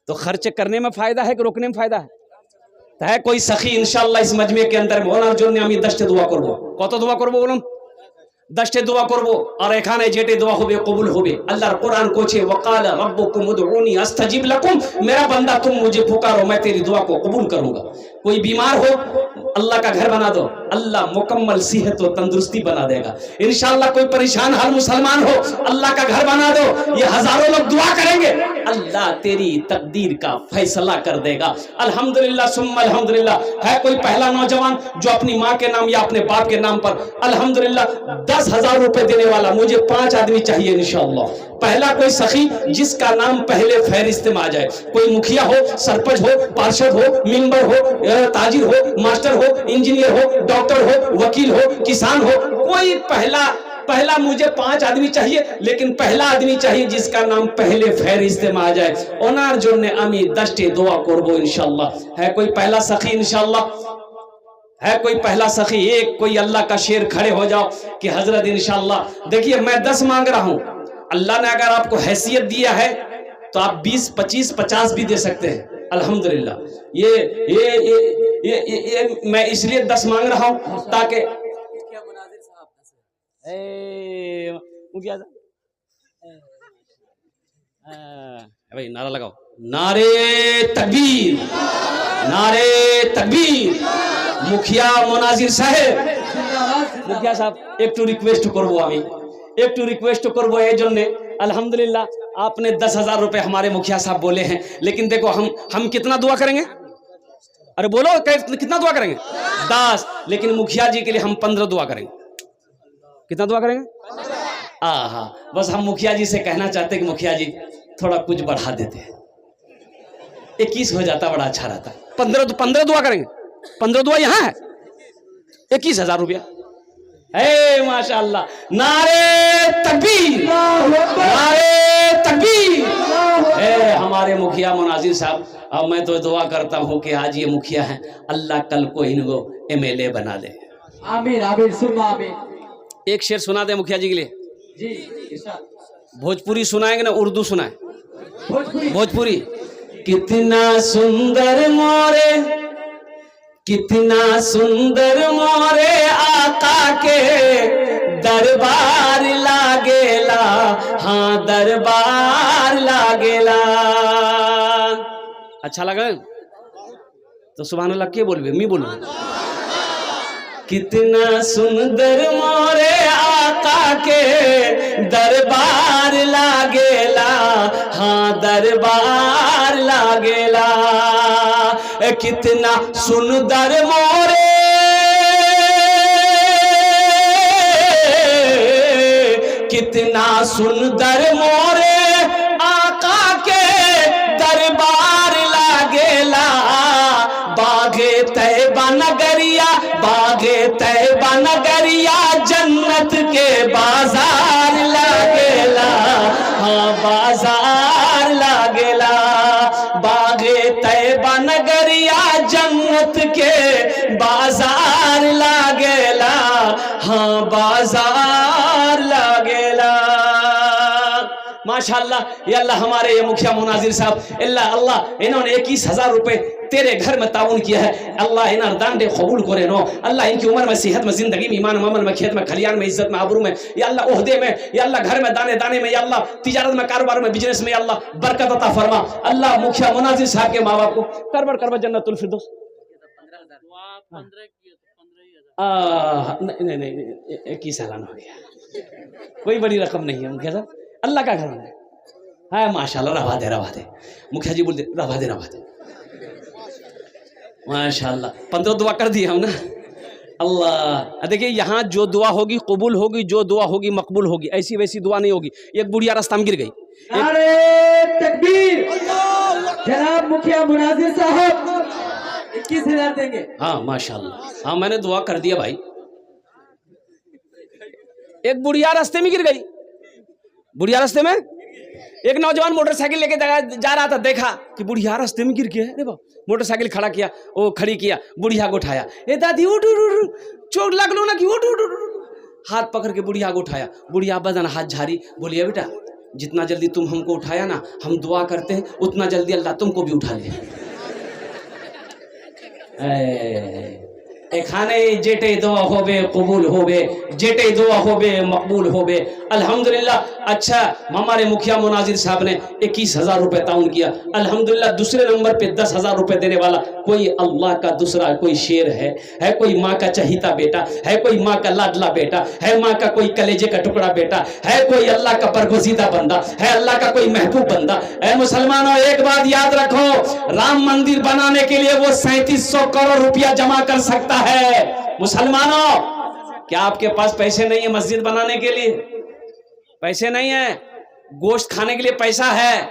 Speaker 1: तो खर्च करने में फायदा है कि रोकने में फायदा है? तो है कोई सखी इंशाल्लाह इस मजमे के अंदर में जो আমি 10টা দোয়া করব। কত দোয়া করব বলুন? 10টা দোয়া করব, আর এখানে যেটা দোয়া হবে কবুল হবে। আল্লাহর কোরআন কোছে वकाल रब्बुकुम उदऊनी अस्तजिब लकुम, मेरा बंदा तुम मुझे पुकारो मैं तेरी दुआ को कबूल करूंगा। कोई बीमार हो, अल्लाह का घर बना दो, अल्लाह मुकम्मल सेहत और तंदुरुस्ती बना देगा इंशाल्लाह। कोई परेशान हर मुसलमान हो, अल्लाह का घर बना दो, ये हजारों लोग दुआ करेंगे, अल्लाह तेरी तकदीर का फैसला कर देगा। अल्हम्दुलिल्लाह सुम्मा अल्हम्दुलिल्लाह। है कोई पहला नौजवान जो अपनी माँ के नाम या अपने बाप के नाम पर अल्हम्दुलिल्लाह 10,000 रुपए देने वाला? मुझे 5 आदमी चाहिए इंशाअल्लाह। पहला कोई सखी जिसका नाम पहले फहरिस्त में आ जाए, कोई मुखिया हो, सरपंच हो, पार्षद हो, मेंबर हो, ताजिर हो, मास्टर हो, इंजीनियर हो, डॉक्टर हो, वकील हो, किसान हो, कोई पहला मुझे 5 आदमी चाहिए, लेकिन पहला आदमी चाहिए जिसका नाम पहले फहरिस्त में आ जाए। ओनार जोने अमी 10टे दुआ करबो इंशाअल्लाह। है कोई पहला सखी इंशाअल्लाह? है कोई पहला सखी? एक कोई अल्लाह का शेर खड़े हो जाओ कि हजरत इंशाअल्लाह। देखिए मैं 10 मांग रहा हूं, अल्लाह ने अगर आपको हैसियत दिया है तो आप 20, 25, 50 भी दे सकते हैं। अल्हम्दुलिल्लाह। ये मैं इसलिए 10 मांग रहा हूं ताकि भाई नारा लगाओ, नारे तकबीर, नारे तकबीर। मुखिया मुनाजिर साहेब, मुखिया साहब एक टू रिक्वेस्ट करबो, আমি एक टू रिक्वेस्ट करबो এই জন্য। अल्हम्दुलिल्लाह आपने 10,000 रुपए हमारे मुखिया साहब बोले हैं, लेकिन देखो हम कितना दुआ करेंगे? अरे बोलो कितना दुआ करेंगे? 10, लेकिन मुखिया जी के लिए हम 15 दुआ करेंगे। कितना दुआ करेंगे? हाँ, बस हम मुखिया जी से कहना चाहते हैं कि मुखिया जी थोड़ा कुछ बढ़ा देते हैं, 21 हो जाता बड़ा अच्छा रहता। 15 दुआ करेंगे। 15 दुआ यहाँ है, 21,000 रुपया। माशाअल्लाह, नारे तकबीर, नारे तकबीर। हमारे मुखिया मुनाजिर साहब, अब मैं तो दुआ करता हूँ कि आज ये मुखिया हैं, अल्लाह कल को इनको MLA बना दे।
Speaker 2: आमीन आमीन सुम्मा आमीन।
Speaker 1: एक शेर सुना दे मुखिया जी के लिए
Speaker 2: जी।
Speaker 1: भोजपुरी सुनाएंगे ना उर्दू सुनाए? भोजपुरी। कितना सुंदर मोरे, कितना सुंदर मोरे आका के दरबार लागेला, हाँ दरबार लागेला। अच्छा लगा तो सुभान अल्लाह के बोलबे? मैं बोलूं? कितना सुंदर मोरे आका के दरबार लागेला, हाँ दरबार लागेला। कितना सुंदर मोरे, कितना सुंदर मोरे आका के दरबार लागेला। बागे तैबा नगरिया, बागे तैबा नगरिया जन्नत के बाजार लागेला, हाँ बाजार लागेला। बागे तैबा नगरिया जन्नत के बाजार लागेला, हाँ बाजार लागेला। माशाअल्लाह। ये अल्लाह हमारे ये मुखिया मुनाजिर साहब अल्लाह इन्होंने 21,000 रुपए तेरे घर में ताउन किया है। अल्लाह इन्हें दान कबूल करे नो। अल्लाह इनकी उम्र में, सेहत में, जिंदगी में, ईमान अमल में, खेत में, खलियान में, इज्जत में, आबरू में, या अल्लाह ओहदे में, या अल्लाह घर में, दाने दाने में, या अल्लाह तिजारत में, कारोबार में, बिजनेस में, या अल्लाह बरकत अता फरमा। अल्लाह मुखिया मुनाजिर साहब के माँ बाप को करबर जन्नतुल फिरदौस। नहीं 21 सालाना हो गया, कोई बड़ी रकम नहीं है मुखिया साहब, अल्लाह का घर है। माशाल्लाह, रवा दे। मुखिया जी बोलते रवा दे माशाल्लाह। 15 दुआ कर दिए हम ना। अल्लाह देखिए, यहाँ जो दुआ होगी कबूल होगी, जो दुआ होगी मकबूल होगी, ऐसी वैसी दुआ नहीं होगी। एक बुढ़िया रास्ता में गिर गई।
Speaker 2: नारे तकबीर। जनाब मुखिया मुनाजिर साहब 21,000 देंगे।
Speaker 1: हाँ माशाल्लाह, हाँ मैंने दुआ कर दिया भाई। एक बुढ़िया रास्ते में गिर गई। बुढ़िया रास्ते में एक नौजवान मोटरसाइकिल लेके जा रहा था, देखा कि बुढ़िया रास्ते में गिर गया। अरे बाप, मोटरसाइकिल खड़ा किया, वो खड़ी किया, बुढ़िया को उठाया। ए दादी उठ चोट लग लो ना कि उठ। हाथ पकड़ के बुढ़िया को उठाया। बुढ़िया बदन हाथ झारी, बोलिए बेटा जितना जल्दी तुम हमको उठाया ना, हम दुआ करते हैं उतना जल्दी अल्लाह तुमको भी उठा ले। एखाने जेटे दुआ होबे कबूल होबे, जेटे दुआ होबे मकबूल होबे। अल्हम्दुलिल्लाह। अच्छा, हमारे मुखिया मुनाजिर साहब ने 21,000 रुपए ताउन किया। अल्हम्दुलिल्लाह। दूसरे नंबर पे 10,000 रुपए देने वाला कोई अल्लाह का दूसरा कोई शेर है कोई माँ का चहीता बेटा है, कोई माँ का लाडला बेटा है, माँ का कोई कलेजे का टुकड़ा बेटा है, कोई अल्लाह का बरगुज़ीदा बंदा है, अल्लाह का कोई महबूब बंदा है। मुसलमानों एक बात याद रखो, राम मंदिर बनाने के लिए वो 3700 करोड़ रुपया जमा कर सकता है। मुसलमानों, क्या आपके पास पैसे नहीं है मस्जिद बनाने के लिए? पैसे नहीं है। गोश्त खाने के लिए पैसा है,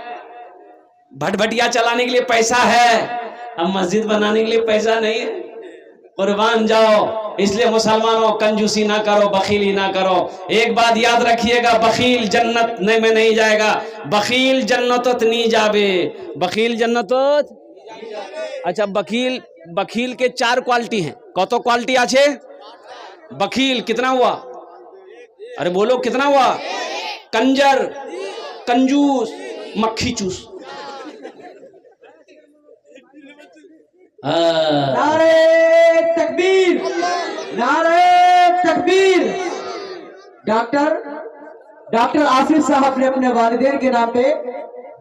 Speaker 1: भटभटिया चलाने के लिए पैसा है, अब मस्जिद बनाने के लिए पैसा नहीं है। कुर्बान जाओ। इसलिए मुसलमानों कंजूसी ना करो, बखीली ना करो। एक बात याद रखिएगा, बखील जन्नत में नहीं जाएगा, बखील जन्नत नहीं जाबे। बखील जन्नत। अच्छा, बखील के 4 क्वालिटी हैं। कत क्वालिटी आछे? बखील कितना हुआ? अरे बोलो कितना हुआ? कंजर, कंजूस, मक्खी चूस। हाँ।
Speaker 2: नारे तकबीर, नारे तकबीर। डॉक्टर आसिफ साहब ने अपने वालिदैन के नाम पे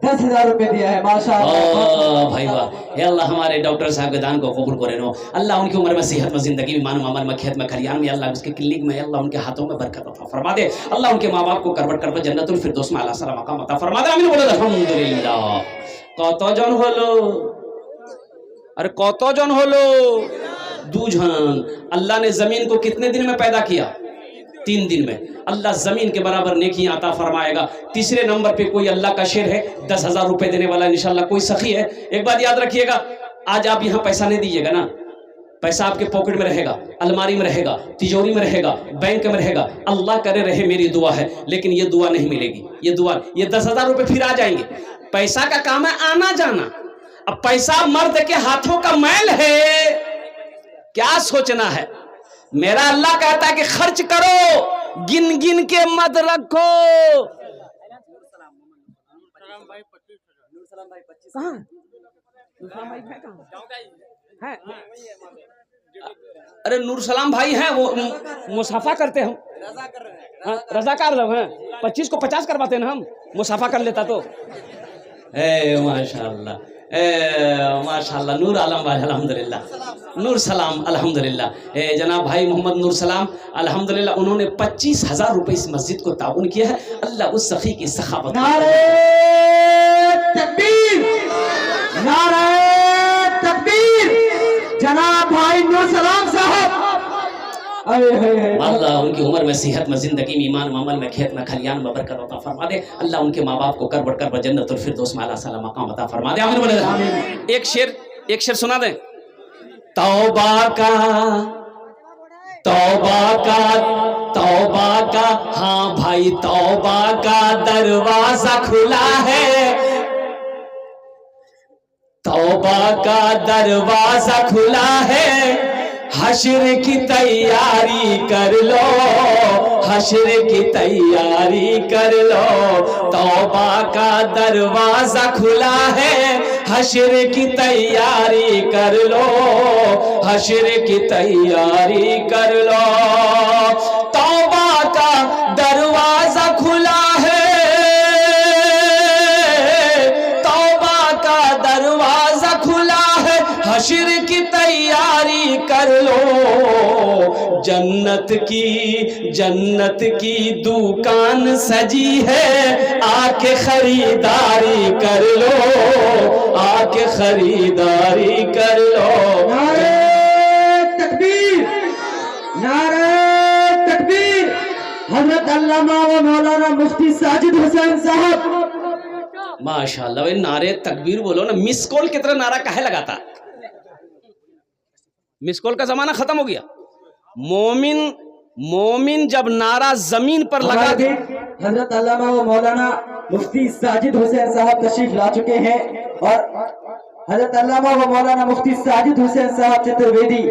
Speaker 2: 10,000 रुपए दिया है। माशाअल्लाह
Speaker 1: भाई वाह। हे अल्लाह हमारे डॉक्टर साहब के दान को कबूल करे नो। अल्लाह उनकी उम्र में सेहत में जिंदगी में मानो अमल में खेत में खलियान में अल्लाह उसके क्लिनिक में अल्लाह उनके हाथों में बरकत अता फरमा दे। अल्लाह उनके माँ बाप को करबट करबट जन्नतुल फिरदौस में आला साला मकाम अता फरमा दे। आमीन बोलो अल्हम्दुलिल्लाह। कतজন হলো? अरे कतজন হলো? दूजन। अल्लाह ने जमीन को कितने दिन में पैदा किया? 3 दिन में। अल्लाह जमीन के बराबर नेकियां अता फरमाएगा। तीसरे नंबर पे कोई अल्लाह का शेर है 10,000 रुपए देने वाला इंशाल्लाह कोई सखी है। एक बात याद रखिएगा, आज आप यहाँ पैसा नहीं दीजिएगा ना, पैसा आपके पॉकेट में रहेगा, अलमारी में रहेगा, तिजोरी में रहेगा, बैंक में रहेगा। अल्लाह करे रहे, मेरी दुआ है, लेकिन ये दुआ नहीं मिलेगी। ये 10,000 रुपए फिर आ जाएंगे। पैसा का काम है आना जाना। अब पैसा मर्द के हाथों का मैल है, क्या सोचना है। मेरा अल्लाह कहता है कि खर्च करो, गिन गिन के मत रखो। अरे नूर सलाम भाई हैं, वो मुसाफा करते हम, रजाकार लोग हैं। 25 को 50 करवाते हैं ना हम, मुसाफा कर लेता तो। माशाल्लाह, माशाल्लाह। नूर आलम भाई अल्हम्दुलिल्लाह, नूर सलाम अल्हम्दुलिल्लाह। जनाब भाई मोहम्मद नूर सलाम अल्हम्दुलिल्लाह, उन्होंने 25,000 रुपए इस मस्जिद को ताउन किया है। अल्लाह उस सखी की सखावत।
Speaker 2: नारे तकबीर, नारे तकबीर। जनाब भाई नूर सलाम साहब,
Speaker 1: अल्लाह उनकी उम्र में सेहत में जिंदगी में ईमान में अमल में खेत में खलियान में बरकत अता फरमा दे। अल्लाह उनके माँ बाप को करबट करबट जन्नतुल फिरदौस में आला साला मकाम अता फरमा दे। आमीन बोले। एक शेर सुना दें। तौबा का हाँ भाई, तौबा का दरवाजा खुला है, तौबा का दरवाजा खुला है। हश्र की तैयारी कर लो, हश्र की तैयारी कर लो। तौबा का दरवाजा खुला है, हश्र की तैयारी कर लो, हश्र की तैयारी कर लो। तौबा का दरवाजा खुला है, तौबा का दरवाजा खुला है, हश्र की तैयारी कर लो। जन्नत की दुकान सजी है, आके खरीदारी कर लो, आके खरीदारी कर लो।
Speaker 2: नारे तकबीर, नारे तकबीर। हजरत अल्लामा व मौलाना मुफ्ती साजिद हुसैन साहब।
Speaker 1: माशाल्लाह, वे नारे तकबीर बोलो ना। मिस कॉल की तरह नारा काहे लगाता? मिस कॉल का जमाना खत्म हो गया। मोमिन जब नारा जमीन पर लगा।
Speaker 2: हजरत अल्लामा व मौलाना मुफ्ती साजिद हुसैन साहब तशरीफ ला चुके हैं, और हजरत अल्लामा व मौलाना मुफ्ती साजिद हुसैन साहब चतुर्वेदी,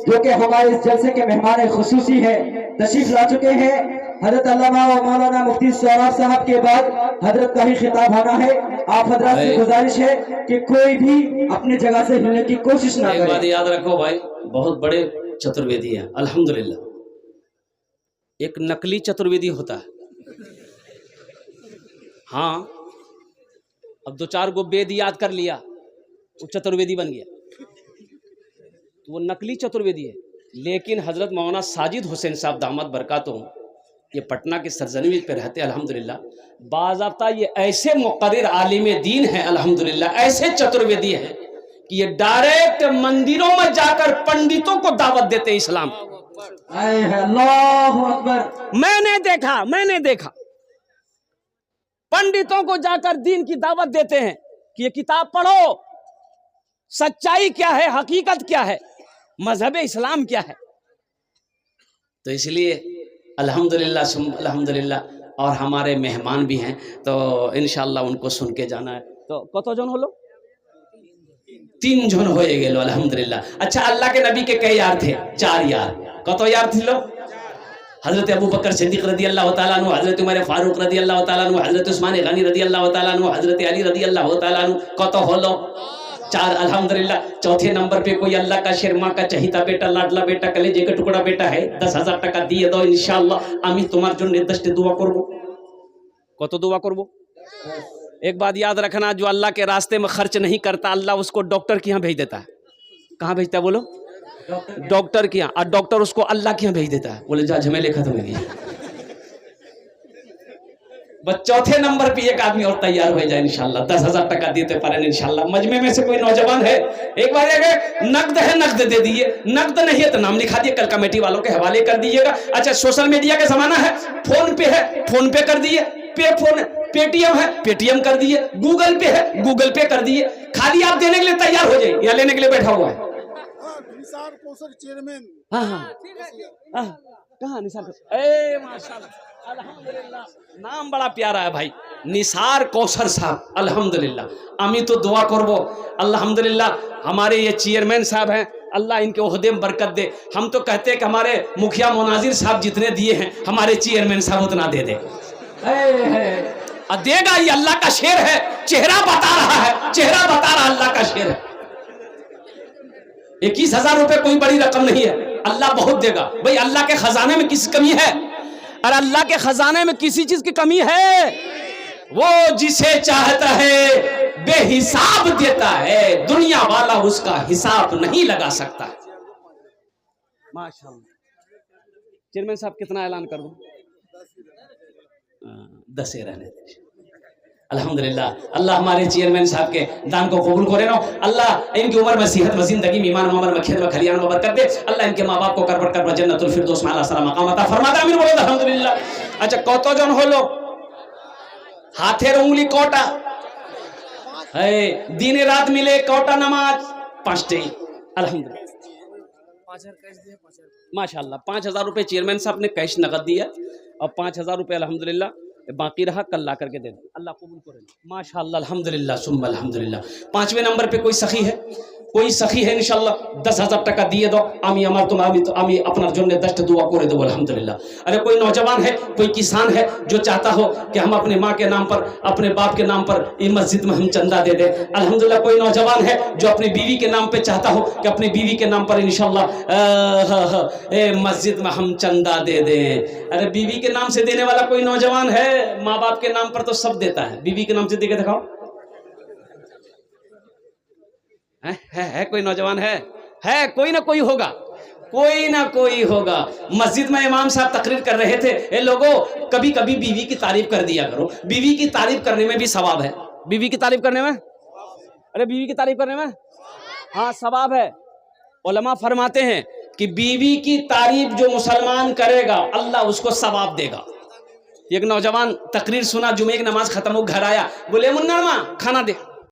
Speaker 2: जो कि हमारे इस जलसे के मेहमान खुसूसी हैं, तशरीफ ला चुके हैं। हजरत अल्लामा व मौलाना मुफ्ती सौराब साहब के बाद हजरत का ही खिताब आना है। आप हजरत से गुजारिश है कि कोई भी अपनी जगह से हिलने की कोशिश ना करे।
Speaker 1: एक बात याद रखो भाई, बहुत बड़े चतुर्वेदी है अल्हम्दुलिल्लाह। एक नकली चतुर्वेदी होता है। हाँ, अब 2-4 गो वेद याद कर लिया, वो चतुर्वेदी बन गया, तो वो नकली चतुर्वेदी है। लेकिन हजरत मौलाना साजिद हुसैन साहब दामद बरकातुहू, ये पटना के सरजमीन पे रहते अल्हम्दुलिल्लाह। बाज़ाब्ता ये ऐसे मुक़र्रिर आलिम दीन है अल्हम्दुलिल्लाह, ऐसे चतुर्वेदी है कि ये डायरेक्ट मंदिरों में जाकर पंडितों को दावत देते हैं इस्लाम।
Speaker 2: अल्लाहु अकबर।
Speaker 1: मैंने देखा पंडितों को जाकर दीन की दावत देते हैं कि ये किताब पढ़ो, सच्चाई क्या है, हकीकत क्या है, मजहब इस्लाम क्या है। तो इसलिए अल्हम्दुलिल्लाह अल्हम्दुलिल्लाह, और हमारे मेहमान भी हैं, तो इंशाअल्लाह उनको सुन के जाना है। तो कतজন হলো? 3 জন হয়ে গেল আলহামদুলিল্লাহ। अच्छा, अल्लाह के नबी के कई यार थे? 4 यार। कत यार ছিল? हजरत अबू बकर सिद्दीक रदी अल्लाह तआला अन्हु, हजरत उमर फारूक रदी अल्लाह तआला अन्हु, हजरत उस्मान गनी रदी अल्लाह तआला अन्हु, हजरत अली रदी अल्लाह तआला अन्हु। कत হলো? 4 अल्हम्दुलिल्लाह। चौथे नंबर पे कोई अल्लाह का शेर, माँ का चहिता बेटा, लाडला बेटा, कलेजे का टुकड़ा बेटा है, 10,000 টাকা দিয়ে দাও ইনশাআল্লাহ। আমি তোমার জন্য 10টি দোয়া করব। কত দোয়া করব? एक बात याद रखना, जो अल्लाह के रास्ते में खर्च नहीं करता, अल्लाह उसको डॉक्टर के यहाँ भेज देता है। कहाँ भेजता है बोलो? डॉक्टर के यहाँ। और डॉक्टर उसको अल्लाह के यहाँ भेज देता है। बोले जा झमेले खत्म हो गए। बस चौथे नंबर पे एक आदमी और तैयार हो जाए इंशाल्लाह, 10,000 টাকা देते पारे इंशाल्लाह। मजमे में से कोई नौजवान है, एक बार नकद है नकद दे दीजिए, नकद नहीं है तो नाम लिखा दिए, कल कमेटी वालों के हवाले कर दीजिएगा। अच्छा, सोशल मीडिया का जमाना है, फोन पे है, फोन पे कर दिए, पेटीएम है, पेटीएम कर दिए, गूगल पे है, गूगल पे कर दिए। खाली आप देने के लिए तैयार हो जाइए या लेने के लिए बैठा हुआ है?
Speaker 3: निसार कौसर चेयरमैन।
Speaker 1: हाँ, कहाँ निसार? ए माशाल्लाह, अल्हम्दुलिल्लाह, नाम बड़ा प्यारा है भाई, निसार कौसर साहब, अल्हम्दुलिल्लाह। अमी तो दुआ करबो, अल्हम्दुलिल्लाह हमारे ये चेयरमैन साहब हैं, अल्लाह इनके ओहदे में बरकत दे। हम तो कहते हैं कि हमारे मुखिया मोनाजिर साहब जितने दिए हैं, हमारे चेयरमैन साहब उतना दे दे। देगा, ये अल्लाह का शेर है, चेहरा बता रहा है, चेहरा बता रहा अल्लाह का शेर है। 21,000 रुपए कोई बड़ी रकम नहीं है, अल्लाह बहुत देगा भाई। अल्लाह के खजाने में किसी कमी है? और अल्लाह के खजाने में किसी चीज की कमी है? वो जिसे चाहता है बेहिसाब देता है, दुनिया वाला उसका हिसाब नहीं लगा सकता। माशाअल्लाह। चेयरमैन साहब कितना ऐलान कर दूं? 10 रहने दीजिए। अल्हम्दुलिल्लाह, अल्लाह हमारे चेयरमैन साहब के दान को कबूल करे ना। अल्लाह इनकी उम्र में सेहत में, जिंदगी में, ईमान में, अमल में, खेत में, खलियान में बरकत दे। अल्लाह इनके माँ बाप को करबट कर जन्नतुल फिरदौस में आला सलाम मकाम अता फरमाता। आमीन बोलो अल्हम्दुलिल्लाह। अच्छा, कत जन हलो? हाथेर उंगली कटा है, दिन रात मिले कटा नामाज 5टे, अल्हम्दुलिल्लाह। माशाअल्लाह, 5,000 रुपए चेयरमैन साहब ने कैश नकद दिया और 5,000 रुपए अल्हम्दुलिल्लाह बाकी रहा, कल ला करके दे दो, अल्लाह कबूल करे। माशाअल्लाह, अल्हम्दुलिल्लाह सुम्मा अल्हम्दुलिल्लाह। 5वें नंबर पे कोई सखी है, कोई सखी है इंशाल्लाह, 10,000 টাকা দিয়ে দাও। আমি আমার তোমার আমি আপনার জন্য 10টা दुआ করে দেব अल्हम्दुलिल्लाह। अरे कोई नौजवान है, कोई किसान है जो चाहता हो कि हम अपने माँ के नाम पर, अपने बाप के नाम पर ये मस्जिद में हम चंदा दे दें, अल्हम्दुलिल्लाह। कोई नौजवान है जो अपनी बीवी के नाम पे चाहता हो कि अपनी बीवी के नाम पर इंशाल्लाह मस्जिद में हम चंदा दे दें। अरे बीवी के नाम से देने वाला कोई नौजवान है? माँ बाप के नाम पर तो सब देता है, बीवी के नाम से दे के दिखाओ। है कोई नौजवान? है कोई ना कोई होगा, कोई ना कोई होगा। मस्जिद में इमाम साहब तकरीर कर रहे थे, ए लोगों, कभी कभी बीवी की तारीफ कर दिया करो। बीवी की तारीफ करने में भी सवाब है। बीवी की तारीफ करने में, अरे बीवी की तारीफ करने में हाँ सवाब है। उलमा फरमाते हैं कि बीवी की तारीफ जो मुसलमान करेगा, अल्लाह उसको सवाब देगा। एक नौजवान तकरीर सुना, जुमे की नमाज खत्म हो, घर आया, बोले मुन्ना खाना दे।